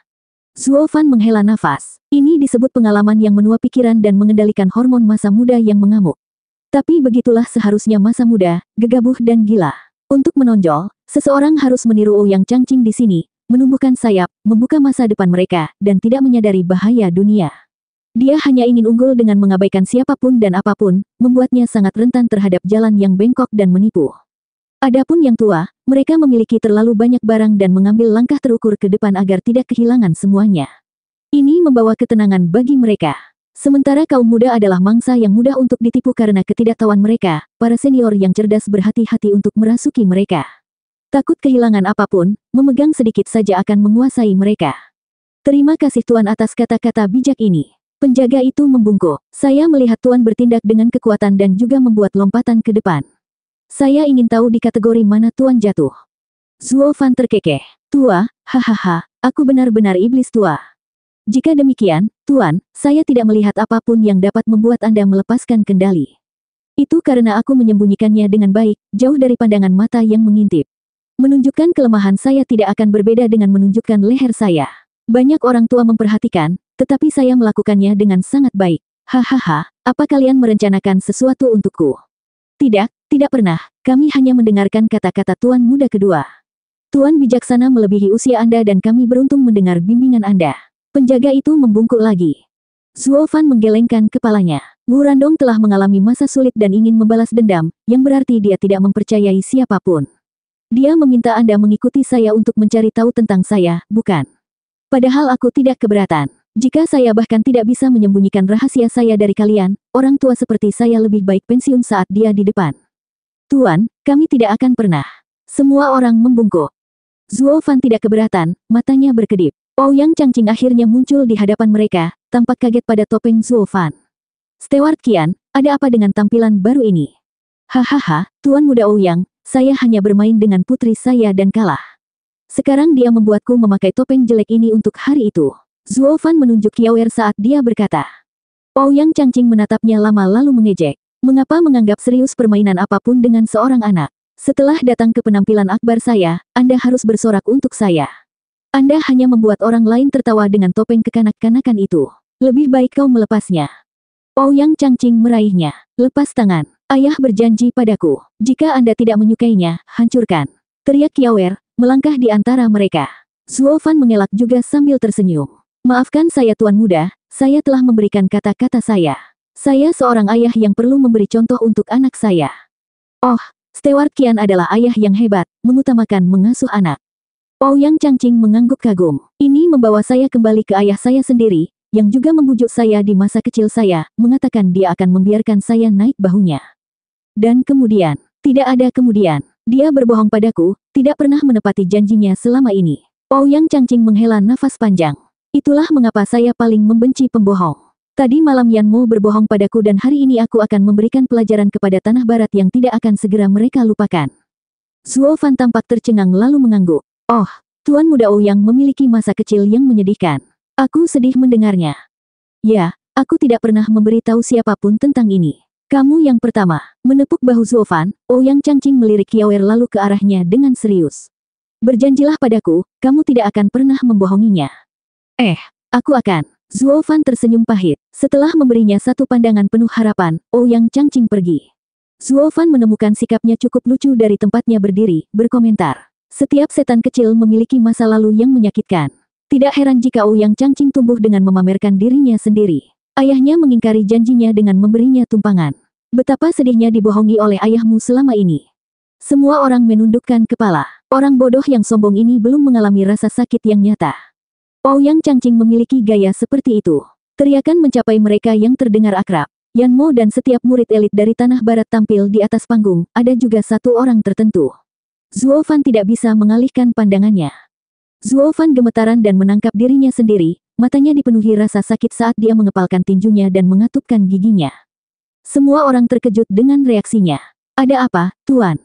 Zuo Fan menghela nafas. Ini disebut pengalaman yang menua pikiran dan mengendalikan hormon masa muda yang mengamuk. Tapi begitulah seharusnya masa muda, gegabah dan gila. Untuk menonjol, seseorang harus meniru Ouyang Changqing di sini, menumbuhkan sayap, membuka masa depan mereka, dan tidak menyadari bahaya dunia. Dia hanya ingin unggul dengan mengabaikan siapapun dan apapun, membuatnya sangat rentan terhadap jalan yang bengkok dan menipu. Adapun yang tua, mereka memiliki terlalu banyak barang dan mengambil langkah terukur ke depan agar tidak kehilangan semuanya. Ini membawa ketenangan bagi mereka. Sementara kaum muda adalah mangsa yang mudah untuk ditipu karena ketidaktahuan mereka, para senior yang cerdas berhati-hati untuk merasuki mereka. Takut kehilangan apapun, memegang sedikit saja akan menguasai mereka. Terima kasih Tuan atas kata-kata bijak ini. Penjaga itu membungkuk. Saya melihat Tuan bertindak dengan kekuatan dan juga membuat lompatan ke depan. Saya ingin tahu di kategori mana Tuan jatuh. Zuo Fan terkekeh. Tua, hahaha, aku benar-benar iblis tua. Jika demikian, Tuan, saya tidak melihat apapun yang dapat membuat Anda melepaskan kendali. Itu karena aku menyembunyikannya dengan baik, jauh dari pandangan mata yang mengintip. Menunjukkan kelemahan saya tidak akan berbeda dengan menunjukkan leher saya. Banyak orang tua memperhatikan, tetapi saya melakukannya dengan sangat baik. Hahaha, apa kalian merencanakan sesuatu untukku? Tidak, tidak pernah, kami hanya mendengarkan kata-kata Tuan muda kedua. Tuan bijaksana melebihi usia Anda dan kami beruntung mendengar bimbingan Anda. Penjaga itu membungkuk lagi. Zuo Fan menggelengkan kepalanya. Wu Randong telah mengalami masa sulit dan ingin membalas dendam, yang berarti dia tidak mempercayai siapapun. Dia meminta Anda mengikuti saya untuk mencari tahu tentang saya, bukan? Padahal aku tidak keberatan. Jika saya bahkan tidak bisa menyembunyikan rahasia saya dari kalian, orang tua seperti saya lebih baik pensiun saat dia di depan. Tuan, kami tidak akan pernah. Semua orang membungkuk. Zuo Fan tidak keberatan, matanya berkedip. Ouyang Changqing akhirnya muncul di hadapan mereka, tampak kaget pada topeng Zuo Fan. Steward Qian, ada apa dengan tampilan baru ini? Hahaha, Tuan muda Ouyang, saya hanya bermain dengan putri saya dan kalah. Sekarang dia membuatku memakai topeng jelek ini untuk hari itu. Zuo Fan menunjuk Kiawer saat dia berkata. Ouyang Changqing menatapnya lama lalu mengejek. Mengapa menganggap serius permainan apapun dengan seorang anak? Setelah datang ke penampilan akbar saya, Anda harus bersorak untuk saya. Anda hanya membuat orang lain tertawa dengan topeng kekanak-kanakan itu. Lebih baik kau melepasnya. Ouyang Changqing meraihnya. Lepas tangan. Ayah berjanji padaku, jika Anda tidak menyukainya, hancurkan. Teriak Kiawer, melangkah di antara mereka. Zuo Fan mengelak juga sambil tersenyum. Maafkan saya Tuan Muda, saya telah memberikan kata-kata saya. Saya seorang ayah yang perlu memberi contoh untuk anak saya. Oh, Steward Qian adalah ayah yang hebat, mengutamakan mengasuh anak. Ouyang Changqing mengangguk kagum. Ini membawa saya kembali ke ayah saya sendiri, yang juga membujuk saya di masa kecil saya, mengatakan dia akan membiarkan saya naik bahunya. Dan kemudian, tidak ada kemudian. Dia berbohong padaku, tidak pernah menepati janjinya selama ini. Ouyang Changqing menghela nafas panjang. Itulah mengapa saya paling membenci pembohong. Tadi malam Yan Mo berbohong padaku dan hari ini aku akan memberikan pelajaran kepada tanah barat yang tidak akan segera mereka lupakan. Zuo Fan tampak tercengang lalu mengangguk. Oh, Tuan Muda Ouyang memiliki masa kecil yang menyedihkan. Aku sedih mendengarnya. Ya, aku tidak pernah memberitahu siapapun tentang ini. Kamu yang pertama. Menepuk bahu Zuo Fan, Ouyang Changqing melirik Kiawer lalu ke arahnya dengan serius. Berjanjilah padaku, kamu tidak akan pernah membohonginya. Aku akan. Zuo Fan tersenyum pahit. Setelah memberinya satu pandangan penuh harapan, Ouyang Changqing pergi. Zuo Fan menemukan sikapnya cukup lucu dari tempatnya berdiri, berkomentar. Setiap setan kecil memiliki masa lalu yang menyakitkan. Tidak heran jika Ouyang Changqing tumbuh dengan memamerkan dirinya sendiri. Ayahnya mengingkari janjinya dengan memberinya tumpangan. Betapa sedihnya dibohongi oleh ayahmu selama ini. Semua orang menundukkan kepala. Orang bodoh yang sombong ini belum mengalami rasa sakit yang nyata. Ouyang Changqing memiliki gaya seperti itu. Teriakan mencapai mereka yang terdengar akrab. Yan Mo dan setiap murid elit dari Tanah Barat tampil di atas panggung, ada juga satu orang tertentu. Zuo Fan tidak bisa mengalihkan pandangannya. Zuo Fan gemetaran dan menangkap dirinya sendiri, matanya dipenuhi rasa sakit saat dia mengepalkan tinjunya dan mengatupkan giginya. Semua orang terkejut dengan reaksinya. Ada apa, Tuan?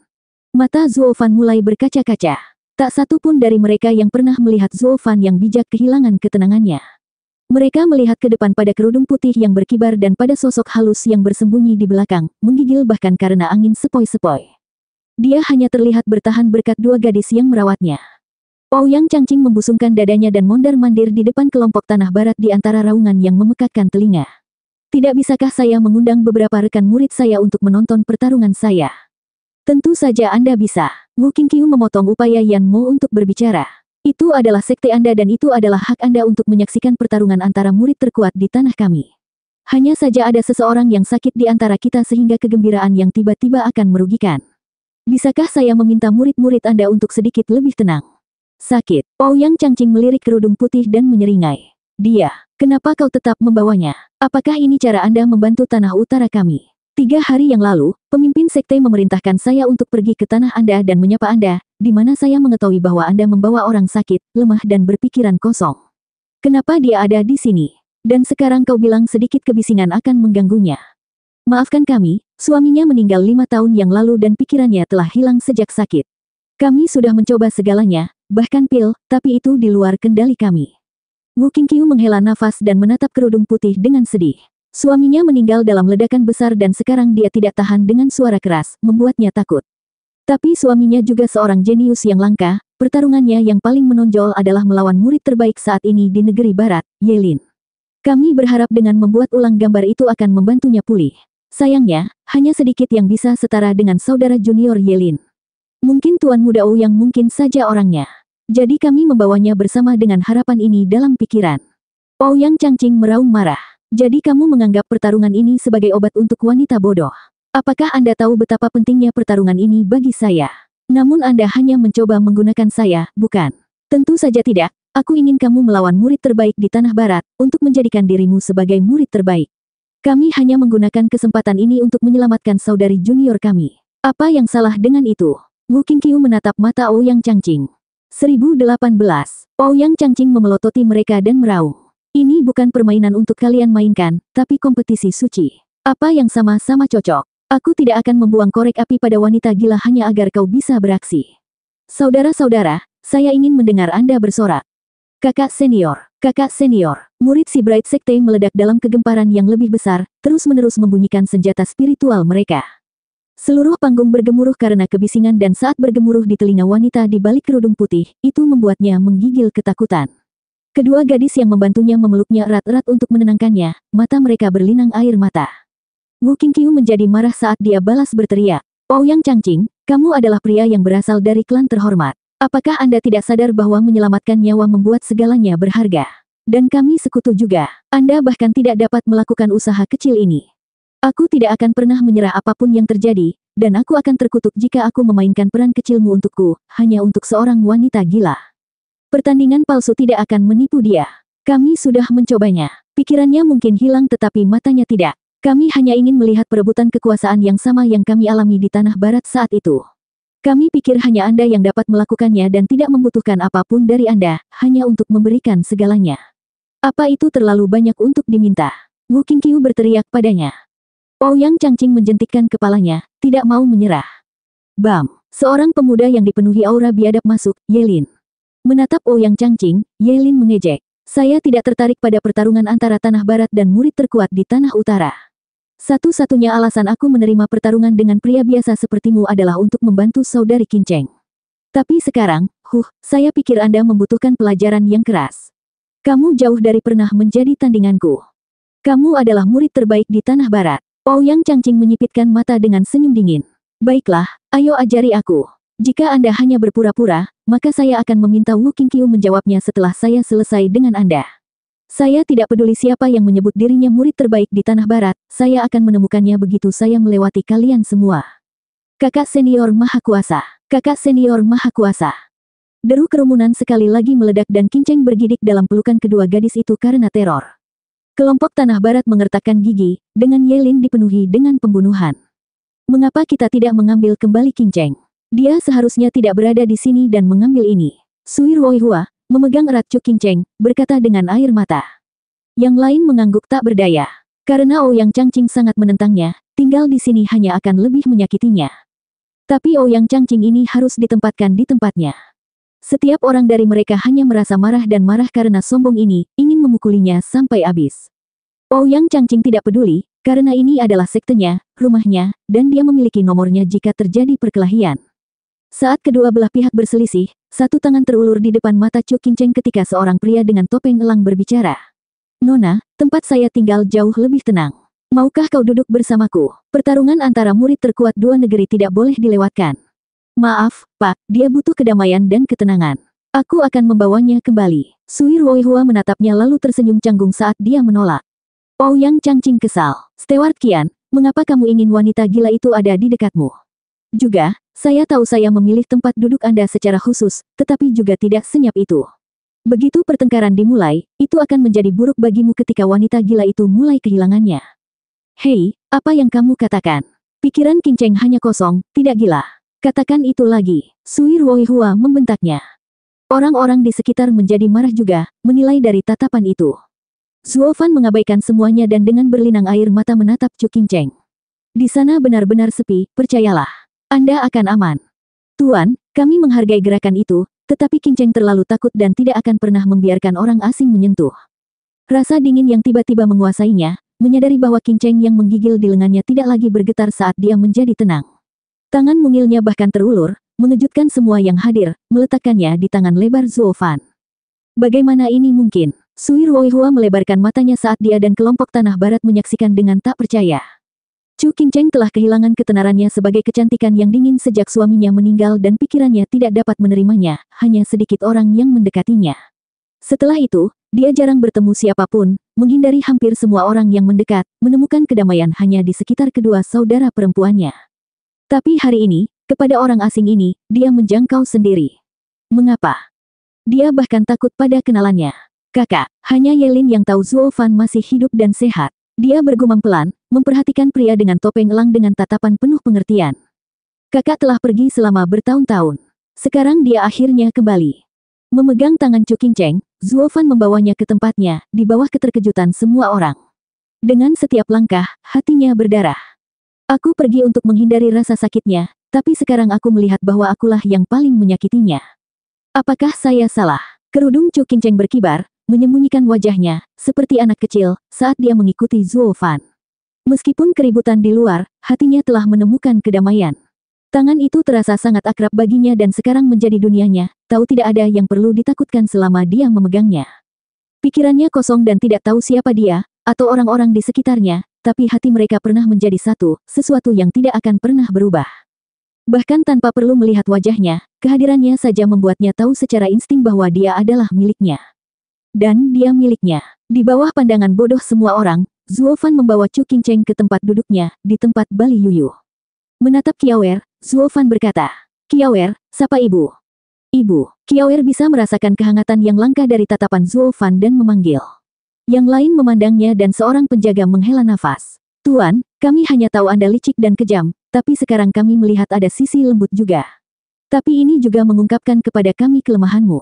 Mata Zuo Fan mulai berkaca-kaca. Tak satu pun dari mereka yang pernah melihat Zuo Fan yang bijak kehilangan ketenangannya. Mereka melihat ke depan pada kerudung putih yang berkibar dan pada sosok halus yang bersembunyi di belakang, menggigil bahkan karena angin sepoi-sepoi. Dia hanya terlihat bertahan berkat dua gadis yang merawatnya. Ouyang Changqing membusungkan dadanya dan mondar-mandir di depan kelompok Tanah Barat di antara raungan yang memekakkan telinga. Tidak bisakah saya mengundang beberapa rekan murid saya untuk menonton pertarungan saya? Tentu saja Anda bisa. Wu Qingqiu memotong upaya Yan Mo untuk berbicara. Itu adalah sekte Anda dan itu adalah hak Anda untuk menyaksikan pertarungan antara murid terkuat di tanah kami. Hanya saja ada seseorang yang sakit di antara kita sehingga kegembiraan yang tiba-tiba akan merugikan. Bisakah saya meminta murid-murid Anda untuk sedikit lebih tenang? Sakit. Ouyang Changqing melirik kerudung putih dan menyeringai. Dia, kenapa kau tetap membawanya? Apakah ini cara Anda membantu tanah utara kami? 3 hari yang lalu, pemimpin sekte memerintahkan saya untuk pergi ke tanah Anda dan menyapa Anda, di mana saya mengetahui bahwa Anda membawa orang sakit, lemah dan berpikiran kosong. Kenapa dia ada di sini? Dan sekarang kau bilang sedikit kebisingan akan mengganggunya. Maafkan kami, suaminya meninggal 5 tahun yang lalu dan pikirannya telah hilang sejak sakit. Kami sudah mencoba segalanya, bahkan pil, tapi itu di luar kendali kami. Wu Qingqiu menghela nafas dan menatap kerudung putih dengan sedih. Suaminya meninggal dalam ledakan besar dan sekarang dia tidak tahan dengan suara keras, membuatnya takut. Tapi suaminya juga seorang jenius yang langka, pertarungannya yang paling menonjol adalah melawan murid terbaik saat ini di negeri barat, Yelin. Kami berharap dengan membuat ulang gambar itu akan membantunya pulih. Sayangnya, hanya sedikit yang bisa setara dengan saudara junior Yelin. Mungkin Tuan Muda Ouyang mungkin saja orangnya. Jadi kami membawanya bersama dengan harapan ini dalam pikiran. Ouyang Changqing meraung marah. Jadi kamu menganggap pertarungan ini sebagai obat untuk wanita bodoh. Apakah Anda tahu betapa pentingnya pertarungan ini bagi saya? Namun Anda hanya mencoba menggunakan saya, bukan? Tentu saja tidak. Aku ingin kamu melawan murid terbaik di Tanah Barat, untuk menjadikan dirimu sebagai murid terbaik. Kami hanya menggunakan kesempatan ini untuk menyelamatkan saudari junior kami. Apa yang salah dengan itu? Wu Qingqiu menatap mata Ouyang Changqing. 1018. Ouyang Changqing memelototi mereka dan meraung. Ini bukan permainan untuk kalian mainkan, tapi kompetisi suci. Apa yang sama-sama cocok? Aku tidak akan membuang korek api pada wanita gila hanya agar kau bisa beraksi. Saudara-saudara, saya ingin mendengar Anda bersorak. Kakak senior, Kakak senior, murid si Bright Sekte meledak dalam kegemparan yang lebih besar, terus-menerus membunyikan senjata spiritual mereka. Seluruh panggung bergemuruh karena kebisingan dan saat bergemuruh di telinga wanita di balik kerudung putih, itu membuatnya menggigil ketakutan. Kedua gadis yang membantunya memeluknya erat-erat untuk menenangkannya, mata mereka berlinang air mata. Wu Qingqiu menjadi marah saat dia balas berteriak, "Ouyang Changqing, kamu adalah pria yang berasal dari klan terhormat. Apakah Anda tidak sadar bahwa menyelamatkan nyawa membuat segalanya berharga? Dan kami sekutu juga. Anda bahkan tidak dapat melakukan usaha kecil ini. Aku tidak akan pernah menyerah apapun yang terjadi, dan aku akan terkutuk jika aku memainkan peran kecilmu untukku, hanya untuk seorang wanita gila. Pertandingan palsu tidak akan menipu dia. Kami sudah mencobanya. Pikirannya mungkin hilang tetapi matanya tidak. Kami hanya ingin melihat perebutan kekuasaan yang sama yang kami alami di tanah barat saat itu. Kami pikir hanya Anda yang dapat melakukannya dan tidak membutuhkan apapun dari Anda, hanya untuk memberikan segalanya. Apa itu terlalu banyak untuk diminta?" Wu Qingqiu berteriak padanya. Ouyang Changqing menjentikkan kepalanya, tidak mau menyerah. Bam! Seorang pemuda yang dipenuhi aura biadab masuk, Yelin. Menatap Ouyang Changqing, Yelin mengejek. "Saya tidak tertarik pada pertarungan antara Tanah Barat dan murid terkuat di Tanah Utara. Satu-satunya alasan aku menerima pertarungan dengan pria biasa sepertimu adalah untuk membantu saudari Qingcheng. Tapi sekarang, saya pikir Anda membutuhkan pelajaran yang keras. Kamu jauh dari pernah menjadi tandinganku. Kamu adalah murid terbaik di Tanah Barat." Ouyang Changqing menyipitkan mata dengan senyum dingin. "Baiklah, ayo ajari aku. Jika Anda hanya berpura-pura, maka saya akan meminta Wu Qingqiu menjawabnya setelah saya selesai dengan Anda. Saya tidak peduli siapa yang menyebut dirinya murid terbaik di Tanah Barat, saya akan menemukannya begitu saya melewati kalian semua. Kakak senior Maha Kuasa, kakak senior Maha Kuasa." Deru kerumunan sekali lagi meledak dan Qingcheng bergidik dalam pelukan kedua gadis itu karena teror. Kelompok Tanah Barat mengertakkan gigi, dengan Yelin dipenuhi dengan pembunuhan. "Mengapa kita tidak mengambil kembali Qingcheng? Dia seharusnya tidak berada di sini dan mengambil ini." Sui Ruoihua memegang erat Chu Qingcheng, berkata dengan air mata. Yang lain mengangguk tak berdaya. Karena Ouyang Changqing sangat menentangnya, tinggal di sini hanya akan lebih menyakitinya. Tapi Ouyang Changqing ini harus ditempatkan di tempatnya. Setiap orang dari mereka hanya merasa marah dan marah karena sombong ini, ingin memukulinya sampai habis. Ouyang Changqing tidak peduli, karena ini adalah sektenya, rumahnya, dan dia memiliki nomornya jika terjadi perkelahian. Saat kedua belah pihak berselisih, satu tangan terulur di depan mata Chu Qingcheng ketika seorang pria dengan topeng elang berbicara. "Nona, tempat saya tinggal jauh lebih tenang. Maukah kau duduk bersamaku? Pertarungan antara murid terkuat dua negeri tidak boleh dilewatkan." "Maaf, Pak, dia butuh kedamaian dan ketenangan. Aku akan membawanya kembali." Sui Ruoihua menatapnya lalu tersenyum canggung saat dia menolak. Ouyang Changqing kesal. "Steward Qian, mengapa kamu ingin wanita gila itu ada di dekatmu? Juga, saya tahu saya memilih tempat duduk Anda secara khusus, tetapi juga tidak senyap itu. Begitu pertengkaran dimulai, itu akan menjadi buruk bagimu ketika wanita gila itu mulai kehilangannya." "Hei, apa yang kamu katakan? Pikiran Qingcheng hanya kosong, tidak gila. Katakan itu lagi." Sui Ruoihua membentaknya. Orang-orang di sekitar menjadi marah juga, menilai dari tatapan itu. Zuo Fan mengabaikan semuanya dan dengan berlinang air mata menatap Chu Qingcheng. "Di sana benar-benar sepi, percayalah. Anda akan aman." "Tuan, kami menghargai gerakan itu, tetapi Qingcheng terlalu takut dan tidak akan pernah membiarkan orang asing menyentuh." Rasa dingin yang tiba-tiba menguasainya, menyadari bahwa Qingcheng yang menggigil di lengannya tidak lagi bergetar saat dia menjadi tenang. Tangan mungilnya bahkan terulur, mengejutkan semua yang hadir, meletakkannya di tangan lebar Zuo Fan. "Bagaimana ini mungkin?" Sui Ruoihua melebarkan matanya saat dia dan kelompok Tanah Barat menyaksikan dengan tak percaya. Chu Qingcheng telah kehilangan ketenarannya sebagai kecantikan yang dingin sejak suaminya meninggal dan pikirannya tidak dapat menerimanya, hanya sedikit orang yang mendekatinya. Setelah itu, dia jarang bertemu siapapun, menghindari hampir semua orang yang mendekat, menemukan kedamaian hanya di sekitar kedua saudara perempuannya. Tapi hari ini, kepada orang asing ini, dia menjangkau sendiri. Mengapa? Dia bahkan takut pada kenalannya. "Kakak, hanya Yelin yang tahu Zuo Fan masih hidup dan sehat." Dia bergumam pelan, memperhatikan pria dengan topeng elang dengan tatapan penuh pengertian. "Kakak telah pergi selama bertahun-tahun. Sekarang dia akhirnya kembali." Memegang tangan Chu Qingcheng, Zuo Fan membawanya ke tempatnya, di bawah keterkejutan semua orang. Dengan setiap langkah, hatinya berdarah. "Aku pergi untuk menghindari rasa sakitnya, tapi sekarang aku melihat bahwa akulah yang paling menyakitinya. Apakah saya salah?" Kerudung Chu Qingcheng berkibar, menyembunyikan wajahnya, seperti anak kecil, saat dia mengikuti Zuo Fan. Meskipun keributan di luar, hatinya telah menemukan kedamaian. Tangan itu terasa sangat akrab baginya dan sekarang menjadi dunianya, tahu tidak ada yang perlu ditakutkan selama dia memegangnya. Pikirannya kosong dan tidak tahu siapa dia, atau orang-orang di sekitarnya, tapi hati mereka pernah menjadi satu, sesuatu yang tidak akan pernah berubah. Bahkan tanpa perlu melihat wajahnya, kehadirannya saja membuatnya tahu secara insting bahwa dia adalah miliknya. Dan dia miliknya. Di bawah pandangan bodoh semua orang, Zuo Fan membawa Chu Qingcheng ke tempat duduknya, di tempat Bali Yuyu. Menatap Qiaoer, Zuo Fan berkata, "Qiaoer, sapa ibu." "Ibu." Qiaoer bisa merasakan kehangatan yang langka dari tatapan Zuo Fan dan memanggil. Yang lain memandangnya dan seorang penjaga menghela nafas. "Tuan, kami hanya tahu Anda licik dan kejam, tapi sekarang kami melihat ada sisi lembut juga. Tapi ini juga mengungkapkan kepada kami kelemahanmu."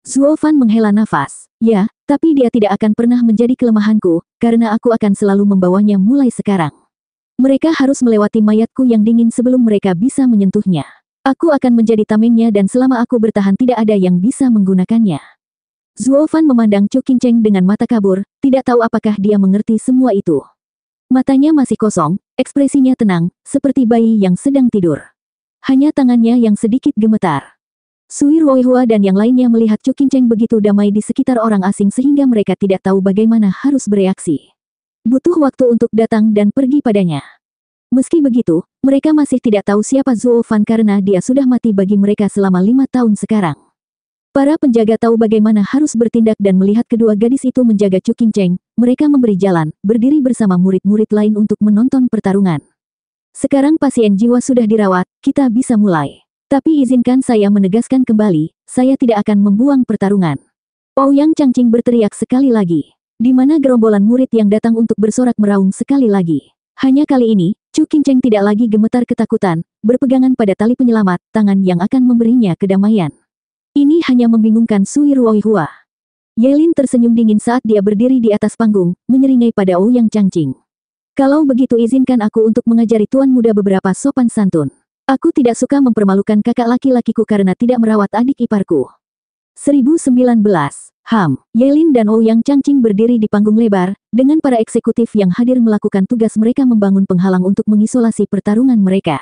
Zuo Fan menghela nafas. "Ya, tapi dia tidak akan pernah menjadi kelemahanku, karena aku akan selalu membawanya mulai sekarang. Mereka harus melewati mayatku yang dingin sebelum mereka bisa menyentuhnya. Aku akan menjadi tamengnya dan selama aku bertahan tidak ada yang bisa menggunakannya." Zuo Fan memandang Chu Qingcheng dengan mata kabur, tidak tahu apakah dia mengerti semua itu. Matanya masih kosong, ekspresinya tenang, seperti bayi yang sedang tidur. Hanya tangannya yang sedikit gemetar. Sui Ruoihua dan yang lainnya melihat Chu Qingcheng begitu damai di sekitar orang asing sehingga mereka tidak tahu bagaimana harus bereaksi. Butuh waktu untuk datang dan pergi padanya. Meski begitu, mereka masih tidak tahu siapa Zuo Fan karena dia sudah mati bagi mereka selama 5 tahun sekarang. Para penjaga tahu bagaimana harus bertindak dan melihat kedua gadis itu menjaga Chu Qingcheng, mereka memberi jalan, berdiri bersama murid-murid lain untuk menonton pertarungan. "Sekarang pasien jiwa sudah dirawat, kita bisa mulai. Tapi izinkan saya menegaskan kembali, saya tidak akan membuang pertarungan." Ouyang Changqing berteriak sekali lagi. Di mana gerombolan murid yang datang untuk bersorak meraung sekali lagi. Hanya kali ini, Chu Qingcheng tidak lagi gemetar ketakutan, berpegangan pada tali penyelamat, tangan yang akan memberinya kedamaian. Ini hanya membingungkan Sui Ruoihua. Yelin tersenyum dingin saat dia berdiri di atas panggung, menyeringai pada Ouyang Changqing. "Kalau begitu izinkan aku untuk mengajari tuan muda beberapa sopan santun. Aku tidak suka mempermalukan kakak laki-lakiku karena tidak merawat adik iparku." 1019. Yelin dan Ouyang Changqing berdiri di panggung lebar, dengan para eksekutif yang hadir melakukan tugas mereka membangun penghalang untuk mengisolasi pertarungan mereka.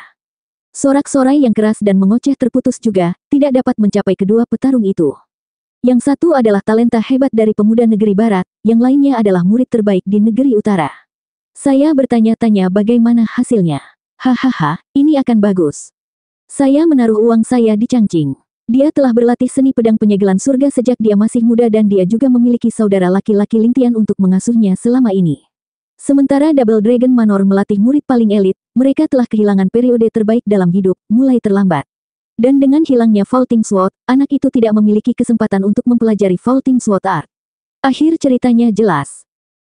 Sorak-sorai yang keras dan mengoceh terputus juga, tidak dapat mencapai kedua petarung itu. Yang satu adalah talenta hebat dari pemuda negeri barat, yang lainnya adalah murid terbaik di negeri utara. Saya bertanya-tanya bagaimana hasilnya. Hahaha, ini akan bagus. Saya menaruh uang saya di Changqing. Dia telah berlatih seni pedang penyegelan surga sejak dia masih muda dan dia juga memiliki saudara laki-laki Lingtian untuk mengasuhnya selama ini. Sementara Double Dragon Manor melatih murid paling elit, mereka telah kehilangan periode terbaik dalam hidup, mulai terlambat. Dan dengan hilangnya Vaulting Sword, anak itu tidak memiliki kesempatan untuk mempelajari Vaulting Sword Art. Akhir ceritanya jelas.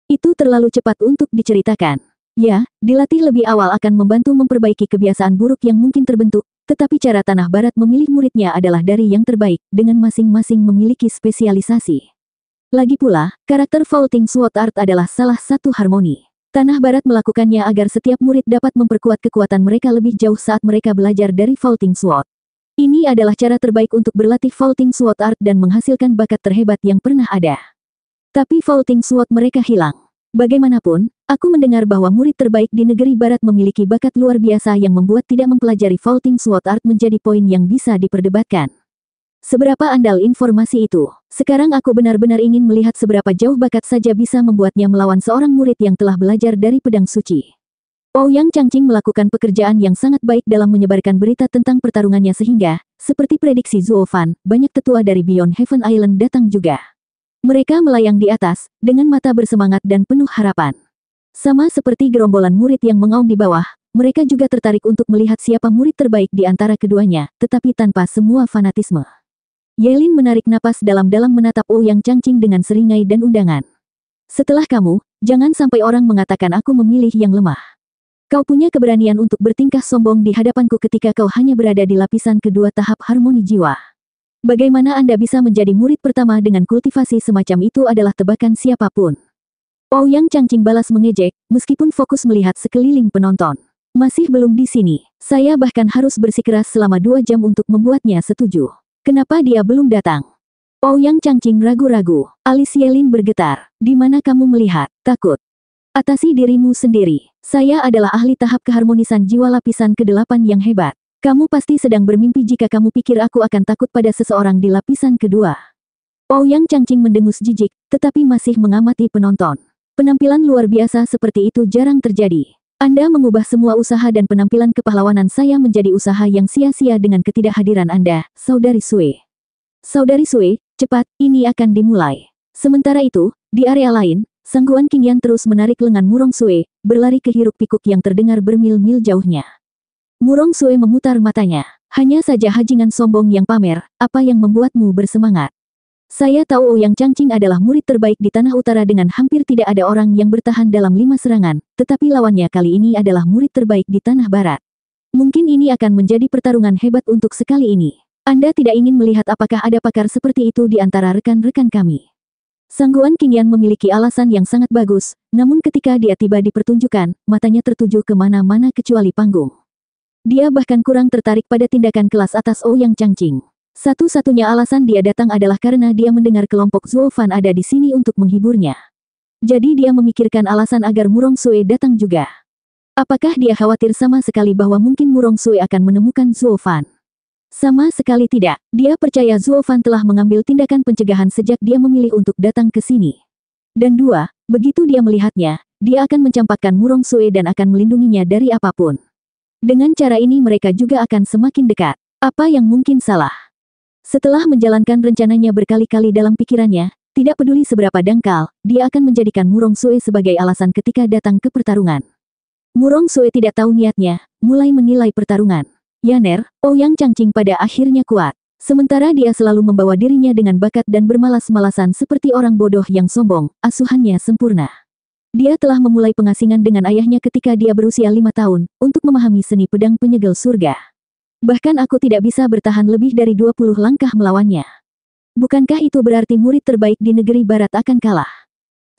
Itu terlalu cepat untuk diceritakan. Ya, dilatih lebih awal akan membantu memperbaiki kebiasaan buruk yang mungkin terbentuk, tetapi cara Tanah Barat memilih muridnya adalah dari yang terbaik, dengan masing-masing memiliki spesialisasi. Lagi pula, karakter Vaulting Sword Art adalah salah satu harmoni. Tanah Barat melakukannya agar setiap murid dapat memperkuat kekuatan mereka lebih jauh saat mereka belajar dari Vaulting Sword. Ini adalah cara terbaik untuk berlatih Vaulting Sword Art dan menghasilkan bakat terhebat yang pernah ada. Tapi Vaulting Sword mereka hilang. Bagaimanapun, aku mendengar bahwa murid terbaik di negeri barat memiliki bakat luar biasa yang membuat tidak mempelajari Vaulting Sword Art menjadi poin yang bisa diperdebatkan. Seberapa andal informasi itu? Sekarang aku benar-benar ingin melihat seberapa jauh bakat saja bisa membuatnya melawan seorang murid yang telah belajar dari pedang suci. Ouyang Changqing melakukan pekerjaan yang sangat baik dalam menyebarkan berita tentang pertarungannya sehingga, seperti prediksi Zuo Fan, banyak tetua dari Beyond Heaven Island datang juga. Mereka melayang di atas, dengan mata bersemangat dan penuh harapan. Sama seperti gerombolan murid yang mengaum di bawah, mereka juga tertarik untuk melihat siapa murid terbaik di antara keduanya, tetapi tanpa semua fanatisme. Yelin menarik napas dalam-dalam menatap Ouyang Changqing dengan seringai dan undangan. "Setelah kamu, jangan sampai orang mengatakan aku memilih yang lemah. Kau punya keberanian untuk bertingkah sombong di hadapanku ketika kau hanya berada di lapisan kedua tahap harmoni jiwa. Bagaimana Anda bisa menjadi murid pertama dengan kultivasi semacam itu adalah tebakan siapapun." Ouyang Changqing balas mengejek, meskipun fokus melihat sekeliling penonton. "Masih belum di sini. Saya bahkan harus bersikeras selama 2 jam untuk membuatnya setuju. Kenapa dia belum datang?" Ouyang Changqing ragu-ragu. Alis Yelin bergetar. Di mana kamu melihat takut? Atasi dirimu sendiri. Saya adalah ahli tahap keharmonisan jiwa lapisan ke-8 yang hebat. Kamu pasti sedang bermimpi jika kamu pikir aku akan takut pada seseorang di lapisan kedua. Ouyang Changqing mendengus jijik, tetapi masih mengamati penonton. Penampilan luar biasa seperti itu jarang terjadi. Anda mengubah semua usaha dan penampilan kepahlawanan saya menjadi usaha yang sia-sia dengan ketidakhadiran Anda, Saudari Sue. Saudari Sue, cepat, ini akan dimulai. Sementara itu, di area lain, Sangguan Qingyan terus menarik lengan Murong Sue, berlari ke hiruk-pikuk yang terdengar bermil-mil jauhnya. Murong Sue memutar matanya. Hanya saja hajingan sombong yang pamer, apa yang membuatmu bersemangat? Saya tahu Ouyang Changqing adalah murid terbaik di Tanah Utara dengan hampir tidak ada orang yang bertahan dalam 5 serangan, tetapi lawannya kali ini adalah murid terbaik di Tanah Barat. Mungkin ini akan menjadi pertarungan hebat untuk sekali ini. Anda tidak ingin melihat apakah ada pakar seperti itu di antara rekan-rekan kami. Sangguan Qingyan memiliki alasan yang sangat bagus, namun ketika dia tiba di pertunjukan, matanya tertuju ke mana-mana kecuali panggung. Dia bahkan kurang tertarik pada tindakan kelas atas Ouyang Changqing. Satu-satunya alasan dia datang adalah karena dia mendengar kelompok Zuo Fan ada di sini untuk menghiburnya. Jadi dia memikirkan alasan agar Murong Sue datang juga. Apakah dia khawatir sama sekali bahwa mungkin Murong Sue akan menemukan Zuo Fan? Sama sekali tidak. Dia percaya Zuo Fan telah mengambil tindakan pencegahan sejak dia memilih untuk datang ke sini. Dan 2, begitu dia melihatnya, dia akan mencampakkan Murong Sue dan akan melindunginya dari apapun. Dengan cara ini mereka juga akan semakin dekat. Apa yang mungkin salah? Setelah menjalankan rencananya berkali-kali dalam pikirannya, tidak peduli seberapa dangkal, dia akan menjadikan Murong Sue sebagai alasan ketika datang ke pertarungan. Murong Sue tidak tahu niatnya, mulai menilai pertarungan. Yaner, Ouyang Changqing pada akhirnya kuat. Sementara dia selalu membawa dirinya dengan bakat dan bermalas-malasan seperti orang bodoh yang sombong, asuhannya sempurna. Dia telah memulai pengasingan dengan ayahnya ketika dia berusia 5 tahun, untuk memahami seni pedang penyegel surga. Bahkan aku tidak bisa bertahan lebih dari 20 langkah melawannya. Bukankah itu berarti murid terbaik di negeri barat akan kalah?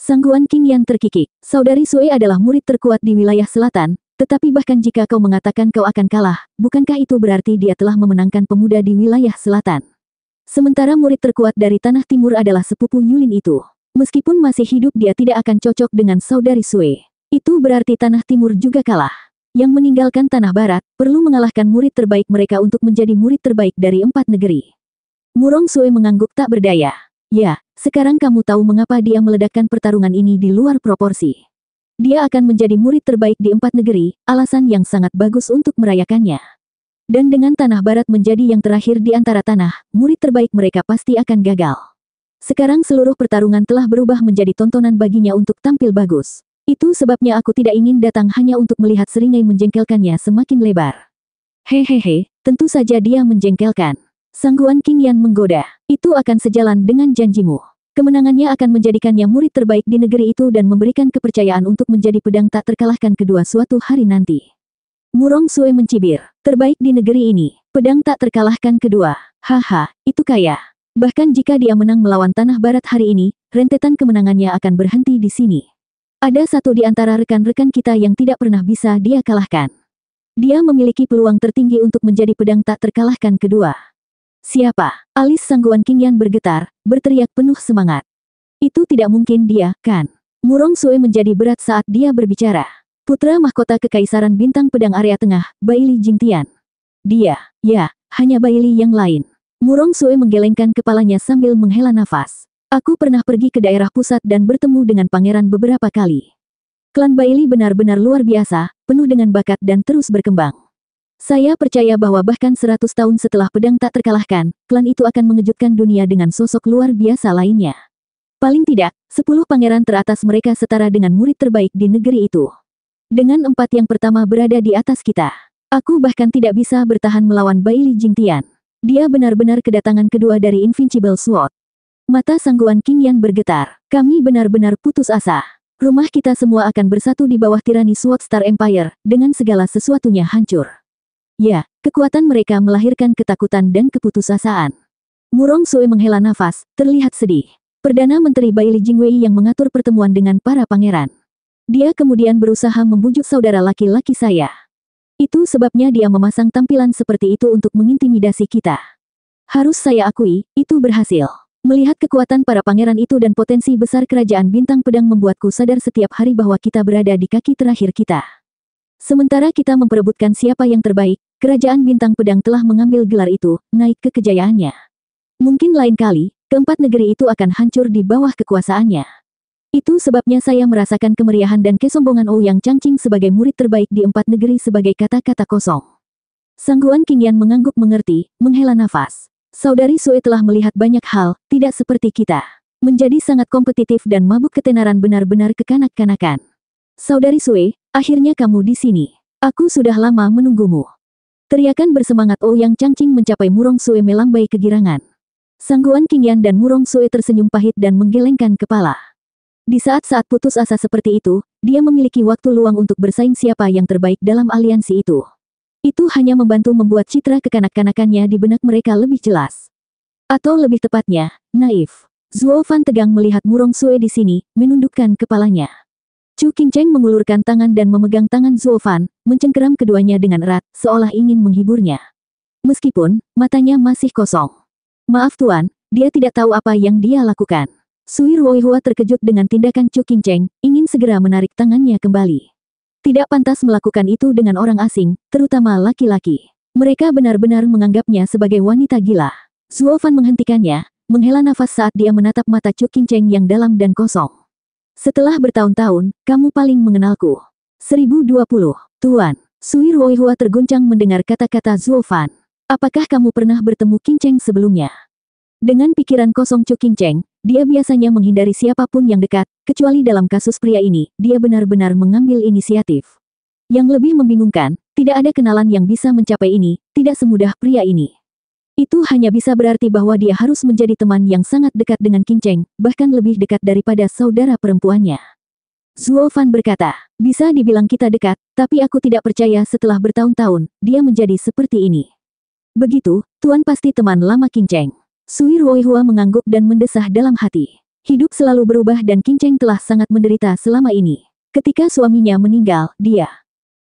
Sangguan Qingyan terkikik. Saudari Sue adalah murid terkuat di wilayah selatan, tetapi bahkan jika kau mengatakan kau akan kalah, bukankah itu berarti dia telah memenangkan pemuda di wilayah selatan? Sementara murid terkuat dari Tanah Timur adalah sepupu Yulin itu. Meskipun masih hidup dia tidak akan cocok dengan Saudari Sue. Itu berarti Tanah Timur juga kalah. Yang meninggalkan Tanah Barat, perlu mengalahkan murid terbaik mereka untuk menjadi murid terbaik dari 4 negeri. Murong Sue mengangguk tak berdaya. Ya, sekarang kamu tahu mengapa dia meledakkan pertarungan ini di luar proporsi. Dia akan menjadi murid terbaik di 4 negeri, alasan yang sangat bagus untuk merayakannya. Dan dengan Tanah Barat menjadi yang terakhir di antara tanah, murid terbaik mereka pasti akan gagal. Sekarang seluruh pertarungan telah berubah menjadi tontonan baginya untuk tampil bagus. Itu sebabnya aku tidak ingin datang hanya untuk melihat seringai menjengkelkannya semakin lebar. Hehehe, tentu saja dia menjengkelkan. Sangguan Qingyan menggoda. Itu akan sejalan dengan janjimu. Kemenangannya akan menjadikannya murid terbaik di negeri itu dan memberikan kepercayaan untuk menjadi pedang tak terkalahkan kedua suatu hari nanti. Murong Sue mencibir. Terbaik di negeri ini, pedang tak terkalahkan kedua. Haha, itu kaya. Bahkan jika dia menang melawan Tanah Barat hari ini, rentetan kemenangannya akan berhenti di sini. Ada satu di antara rekan-rekan kita yang tidak pernah bisa dia kalahkan. Dia memiliki peluang tertinggi untuk menjadi pedang tak terkalahkan kedua. Siapa? Alis Sangguan Qingyan bergetar, berteriak penuh semangat. Itu tidak mungkin dia, kan? Murong Sue menjadi berat saat dia berbicara. Putra mahkota Kekaisaran Bintang Pedang Area Tengah, Baili Jingtian. Dia, ya, hanya Baili yang lain. Murong Sue menggelengkan kepalanya sambil menghela nafas. Aku pernah pergi ke daerah pusat dan bertemu dengan pangeran beberapa kali. Klan Baili benar-benar luar biasa, penuh dengan bakat dan terus berkembang. Saya percaya bahwa bahkan 100 tahun setelah pedang tak terkalahkan, klan itu akan mengejutkan dunia dengan sosok luar biasa lainnya. Paling tidak, 10 pangeran teratas mereka setara dengan murid terbaik di negeri itu. Dengan 4 yang pertama berada di atas kita. Aku bahkan tidak bisa bertahan melawan Baili Jingtian. Dia benar-benar kedatangan kedua dari Invincible Sword. Mata Sangguan Qingyan bergetar. Kami benar-benar putus asa. Rumah kita semua akan bersatu di bawah tirani Sword Star Empire, dengan segala sesuatunya hancur. Ya, kekuatan mereka melahirkan ketakutan dan keputusasaan. Murong Sue menghela nafas, terlihat sedih. Perdana Menteri Baili Jingwei yang mengatur pertemuan dengan para pangeran. Dia kemudian berusaha membujuk saudara laki-laki saya. Itu sebabnya dia memasang tampilan seperti itu untuk mengintimidasi kita. Harus saya akui, itu berhasil. Melihat kekuatan para pangeran itu dan potensi besar kerajaan bintang pedang membuatku sadar setiap hari bahwa kita berada di kaki terakhir kita. Sementara kita memperebutkan siapa yang terbaik, kerajaan bintang pedang telah mengambil gelar itu, naik ke kejayaannya. Mungkin lain kali, keempat negeri itu akan hancur di bawah kekuasaannya. Itu sebabnya saya merasakan kemeriahan dan kesombongan Ouyang Changqing sebagai murid terbaik di empat negeri sebagai kata-kata kosong. Sangguan Qingyan mengangguk mengerti, menghela nafas. Saudari Sue telah melihat banyak hal, tidak seperti kita. Menjadi sangat kompetitif dan mabuk ketenaran benar-benar kekanak-kanakan. Saudari Sue, akhirnya kamu di sini. Aku sudah lama menunggumu. Teriakan bersemangat Ouyang Changqing mencapai Murong Sue melambai kegirangan. Sangguan Qingyan dan Murong Sue tersenyum pahit dan menggelengkan kepala. Di saat-saat putus asa seperti itu, dia memiliki waktu luang untuk bersaing siapa yang terbaik dalam aliansi itu. Itu hanya membantu membuat citra kekanak-kanakannya di benak mereka lebih jelas. Atau lebih tepatnya, naif. Zuo Fan tegang melihat Murong Sue di sini, menundukkan kepalanya. Chu Qingcheng mengulurkan tangan dan memegang tangan Zuo Fan, mencengkeram keduanya dengan erat, seolah ingin menghiburnya. Meskipun, matanya masih kosong. Maaf Tuan, dia tidak tahu apa yang dia lakukan. Sui Ruoihua terkejut dengan tindakan Chu Qingcheng, ingin segera menarik tangannya kembali. Tidak pantas melakukan itu dengan orang asing, terutama laki-laki. Mereka benar-benar menganggapnya sebagai wanita gila. Zuo Fan menghentikannya, menghela nafas saat dia menatap mata Chu Qingcheng yang dalam dan kosong. Setelah bertahun-tahun, kamu paling mengenalku. 1020, Tuan. Sui Ruoihua terguncang mendengar kata-kata Zuo Fan. Apakah kamu pernah bertemu Qingcheng sebelumnya? Dengan pikiran kosong Chu Qingcheng, dia biasanya menghindari siapapun yang dekat, kecuali dalam kasus pria ini, dia benar-benar mengambil inisiatif. Yang lebih membingungkan, tidak ada kenalan yang bisa mencapai ini, tidak semudah pria ini. Itu hanya bisa berarti bahwa dia harus menjadi teman yang sangat dekat dengan Qingcheng, bahkan lebih dekat daripada saudara perempuannya. Zuo Fan berkata, bisa dibilang kita dekat, tapi aku tidak percaya setelah bertahun-tahun, dia menjadi seperti ini. Begitu, Tuan pasti teman lama Qingcheng. Sui Ruoihua mengangguk dan mendesah dalam hati. Hidup selalu berubah dan Qingcheng telah sangat menderita selama ini. Ketika suaminya meninggal, dia.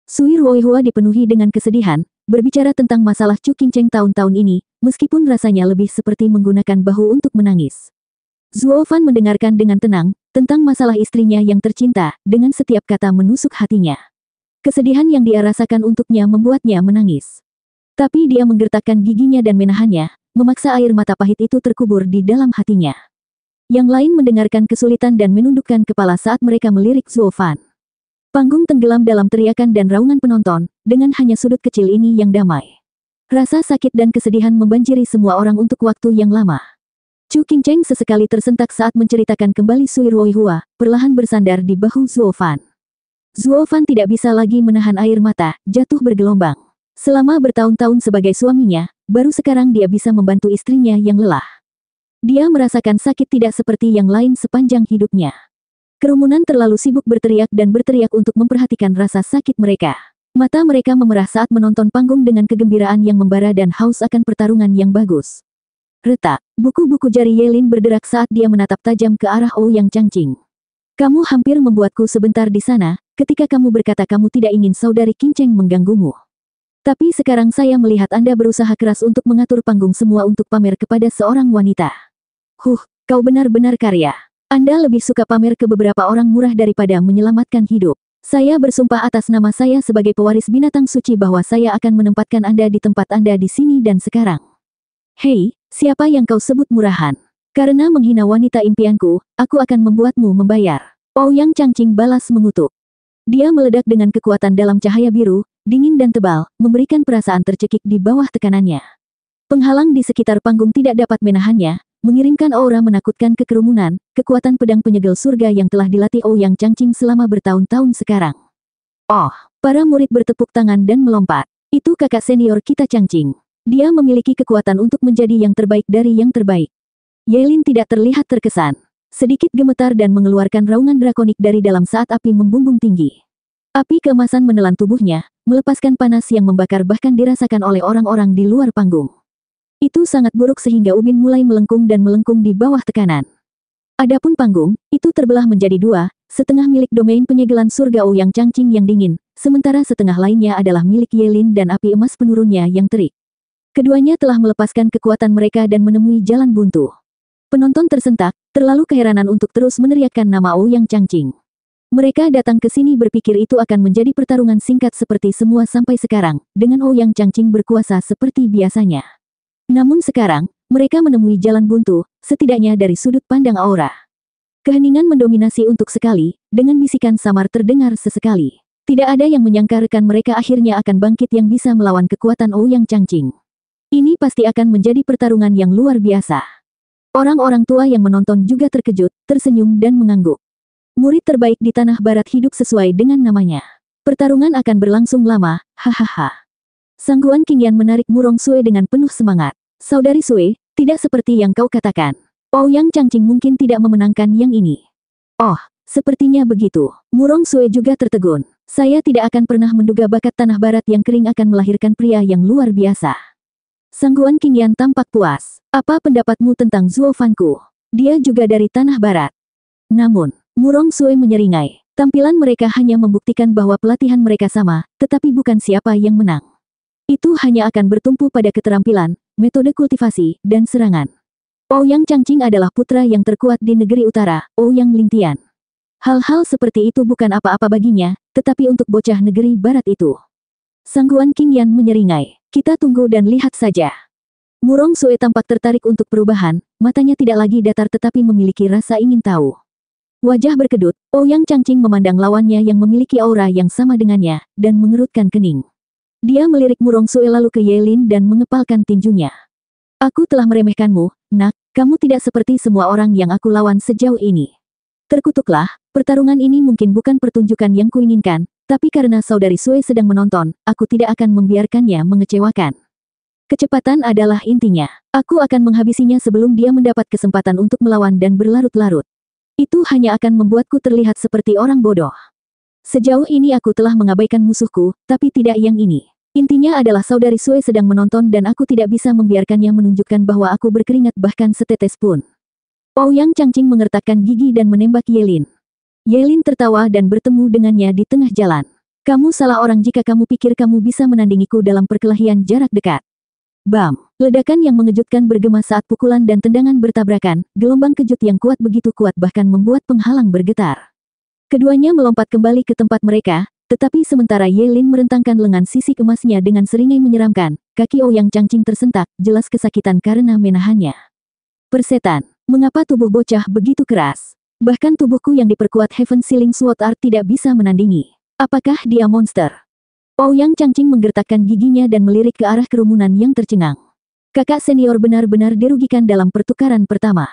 Sui Ruoihua dipenuhi dengan kesedihan, berbicara tentang masalah Chu Qingcheng tahun-tahun ini, meskipun rasanya lebih seperti menggunakan bahu untuk menangis. Zuo Fan mendengarkan dengan tenang, tentang masalah istrinya yang tercinta, dengan setiap kata menusuk hatinya. Kesedihan yang dia rasakan untuknya membuatnya menangis. Tapi dia menggertakkan giginya dan menahannya, memaksa air mata pahit itu terkubur di dalam hatinya. Yang lain mendengarkan kesulitan dan menundukkan kepala saat mereka melirik Zuo Fan. Panggung tenggelam dalam teriakan dan raungan penonton, dengan hanya sudut kecil ini yang damai. Rasa sakit dan kesedihan membanjiri semua orang untuk waktu yang lama. Chu Qingcheng sesekali tersentak saat menceritakan kembali Sui Ruoihua, perlahan bersandar di bahu Zuo Fan. Zuo Fan tidak bisa lagi menahan air mata, jatuh bergelombang. Selama bertahun-tahun sebagai suaminya, baru sekarang dia bisa membantu istrinya yang lelah. Dia merasakan sakit tidak seperti yang lain sepanjang hidupnya. Kerumunan terlalu sibuk berteriak dan berteriak untuk memperhatikan rasa sakit mereka. Mata mereka memerah saat menonton panggung dengan kegembiraan yang membara dan haus akan pertarungan yang bagus. Retak, buku-buku jari Yelin berderak saat dia menatap tajam ke arah Ouyang Changqing. Kamu hampir membuatku sebentar di sana, ketika kamu berkata kamu tidak ingin saudari Qingcheng mengganggumu. Tapi sekarang saya melihat Anda berusaha keras untuk mengatur panggung semua untuk pamer kepada seorang wanita. Kau benar-benar karya. Anda lebih suka pamer ke beberapa orang murah daripada menyelamatkan hidup. Saya bersumpah atas nama saya sebagai pewaris binatang suci bahwa saya akan menempatkan Anda di tempat Anda di sini dan sekarang. Hei, siapa yang kau sebut murahan? Karena menghina wanita impianku, aku akan membuatmu membayar. Ouyang Changqing balas mengutuk. Dia meledak dengan kekuatan dalam cahaya biru, dingin dan tebal, memberikan perasaan tercekik di bawah tekanannya. Penghalang di sekitar panggung tidak dapat menahannya, mengirimkan aura menakutkan ke kerumunan, kekuatan pedang penyegel surga yang telah dilatih Ouyang Changqing selama bertahun-tahun sekarang. Oh, para murid bertepuk tangan dan melompat. Itu kakak senior kita Changqing. Dia memiliki kekuatan untuk menjadi yang terbaik dari yang terbaik. Yelin tidak terlihat terkesan. Sedikit gemetar dan mengeluarkan raungan drakonik dari dalam saat api membumbung tinggi. Api keemasan menelan tubuhnya, melepaskan panas yang membakar bahkan dirasakan oleh orang-orang di luar panggung. Itu sangat buruk sehingga ubin mulai melengkung dan melengkung di bawah tekanan. Adapun panggung, itu terbelah menjadi dua, setengah milik domain penyegelan surga Ouyang Changqing yang dingin, sementara setengah lainnya adalah milik Yelin dan api emas penurunnya yang terik. Keduanya telah melepaskan kekuatan mereka dan menemui jalan buntu. Penonton tersentak, terlalu keheranan untuk terus meneriakkan nama Ouyang Changqing. Mereka datang ke sini berpikir itu akan menjadi pertarungan singkat seperti semua sampai sekarang, dengan Ouyang Changqing berkuasa seperti biasanya. Namun sekarang, mereka menemui jalan buntu, setidaknya dari sudut pandang aura. Keheningan mendominasi untuk sekali, dengan bisikan samar terdengar sesekali. Tidak ada yang menyangka rekan mereka akhirnya akan bangkit yang bisa melawan kekuatan Ouyang Changqing. Ini pasti akan menjadi pertarungan yang luar biasa. Orang-orang tua yang menonton juga terkejut, tersenyum dan mengangguk. Murid terbaik di Tanah Barat hidup sesuai dengan namanya. Pertarungan akan berlangsung lama, hahaha. Sangguan Qingyan menarik Murong Sue dengan penuh semangat. Saudari Sue, tidak seperti yang kau katakan. Ouyang Changqing mungkin tidak memenangkan yang ini. Oh, sepertinya begitu. Murong Sue juga tertegun. Saya tidak akan pernah menduga bakat Tanah Barat yang kering akan melahirkan pria yang luar biasa. Sangguan Qingyan tampak puas. Apa pendapatmu tentang Zuo Fanku? Dia juga dari Tanah Barat. Namun, Murong Sue menyeringai. Tampilan mereka hanya membuktikan bahwa pelatihan mereka sama, tetapi bukan siapa yang menang. Itu hanya akan bertumpu pada keterampilan, metode kultivasi, dan serangan. Ouyang Changqing adalah putra yang terkuat di negeri utara, Ouyang Lingtian. Hal-hal seperti itu bukan apa-apa baginya, tetapi untuk bocah negeri barat itu. Sangguan Qingyan menyeringai. Kita tunggu dan lihat saja. Murong Sue tampak tertarik untuk perubahan, matanya tidak lagi datar tetapi memiliki rasa ingin tahu. Wajah berkedut, Ouyang Changqing memandang lawannya yang memiliki aura yang sama dengannya, dan mengerutkan kening. Dia melirik Murong Sue lalu ke Yelin dan mengepalkan tinjunya. Aku telah meremehkanmu, nak, kamu tidak seperti semua orang yang aku lawan sejauh ini. Terkutuklah, pertarungan ini mungkin bukan pertunjukan yang kuinginkan, tapi karena saudari Sue sedang menonton, aku tidak akan membiarkannya mengecewakan. Kecepatan adalah intinya. Aku akan menghabisinya sebelum dia mendapat kesempatan untuk melawan dan berlarut-larut. Itu hanya akan membuatku terlihat seperti orang bodoh. Sejauh ini aku telah mengabaikan musuhku, tapi tidak yang ini. Intinya adalah saudari Sue sedang menonton dan aku tidak bisa membiarkannya menunjukkan bahwa aku berkeringat bahkan setetes pun. Ouyang Changqing mengertakkan gigi dan menembak Yelin. Yelin tertawa dan bertemu dengannya di tengah jalan. Kamu salah orang jika kamu pikir kamu bisa menandingiku dalam perkelahian jarak dekat. Bam! Ledakan yang mengejutkan bergema saat pukulan dan tendangan bertabrakan, gelombang kejut yang kuat begitu kuat bahkan membuat penghalang bergetar. Keduanya melompat kembali ke tempat mereka, tetapi sementara Yelin merentangkan lengan sisik emasnya dengan seringai menyeramkan, kaki Ouyang Changqing tersentak, jelas kesakitan karena menahannya. Persetan, mengapa tubuh bocah begitu keras? Bahkan tubuhku yang diperkuat Heaven Sealing Sword Art tidak bisa menandingi. Apakah dia monster? Ouyang Changqing menggertakkan giginya dan melirik ke arah kerumunan yang tercengang. Kakak senior benar-benar dirugikan dalam pertukaran pertama.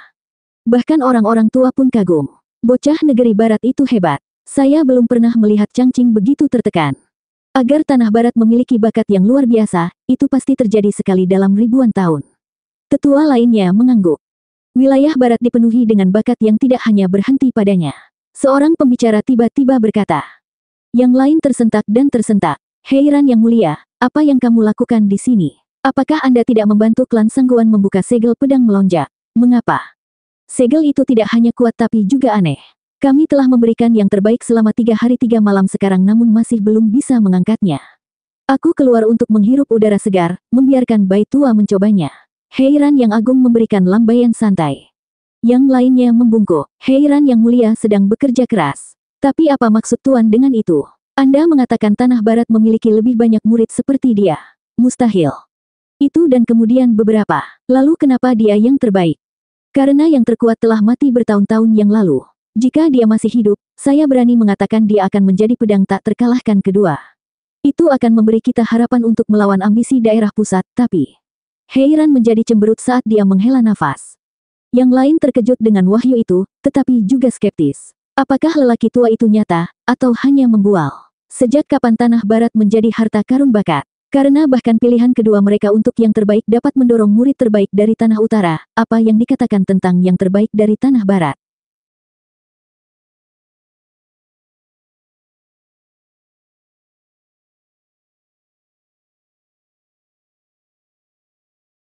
Bahkan orang-orang tua pun kagum. Bocah negeri barat itu hebat. Saya belum pernah melihat Changqing begitu tertekan. Agar Tanah Barat memiliki bakat yang luar biasa, itu pasti terjadi sekali dalam ribuan tahun. Tetua lainnya mengangguk. Wilayah barat dipenuhi dengan bakat yang tidak hanya berhenti padanya. Seorang pembicara tiba-tiba berkata. Yang lain tersentak dan tersentak. Heiran yang mulia, apa yang kamu lakukan di sini? Apakah Anda tidak membantu klan Sangguan membuka segel pedang melonjak? Mengapa? Segel itu tidak hanya kuat tapi juga aneh. Kami telah memberikan yang terbaik selama 3 hari 3 malam sekarang namun masih belum bisa mengangkatnya. Aku keluar untuk menghirup udara segar, membiarkan Bai Tua mencobanya. Heiran yang agung memberikan lambaian santai. Yang lainnya membungkuk. Heiran yang mulia sedang bekerja keras. Tapi apa maksud Tuan dengan itu? Anda mengatakan Tanah Barat memiliki lebih banyak murid seperti dia. Mustahil. Itu dan kemudian beberapa. Lalu kenapa dia yang terbaik? Karena yang terkuat telah mati bertahun-tahun yang lalu. Jika dia masih hidup, saya berani mengatakan dia akan menjadi pedang tak terkalahkan kedua. Itu akan memberi kita harapan untuk melawan ambisi daerah pusat, tapi... Heiran menjadi cemberut saat dia menghela nafas. Yang lain terkejut dengan wahyu itu, tetapi juga skeptis. Apakah lelaki tua itu nyata, atau hanya membual? Sejak kapan Tanah Barat menjadi harta karun bakat? Karena bahkan pilihan kedua mereka untuk yang terbaik dapat mendorong murid terbaik dari Tanah Utara, apa yang dikatakan tentang yang terbaik dari Tanah Barat?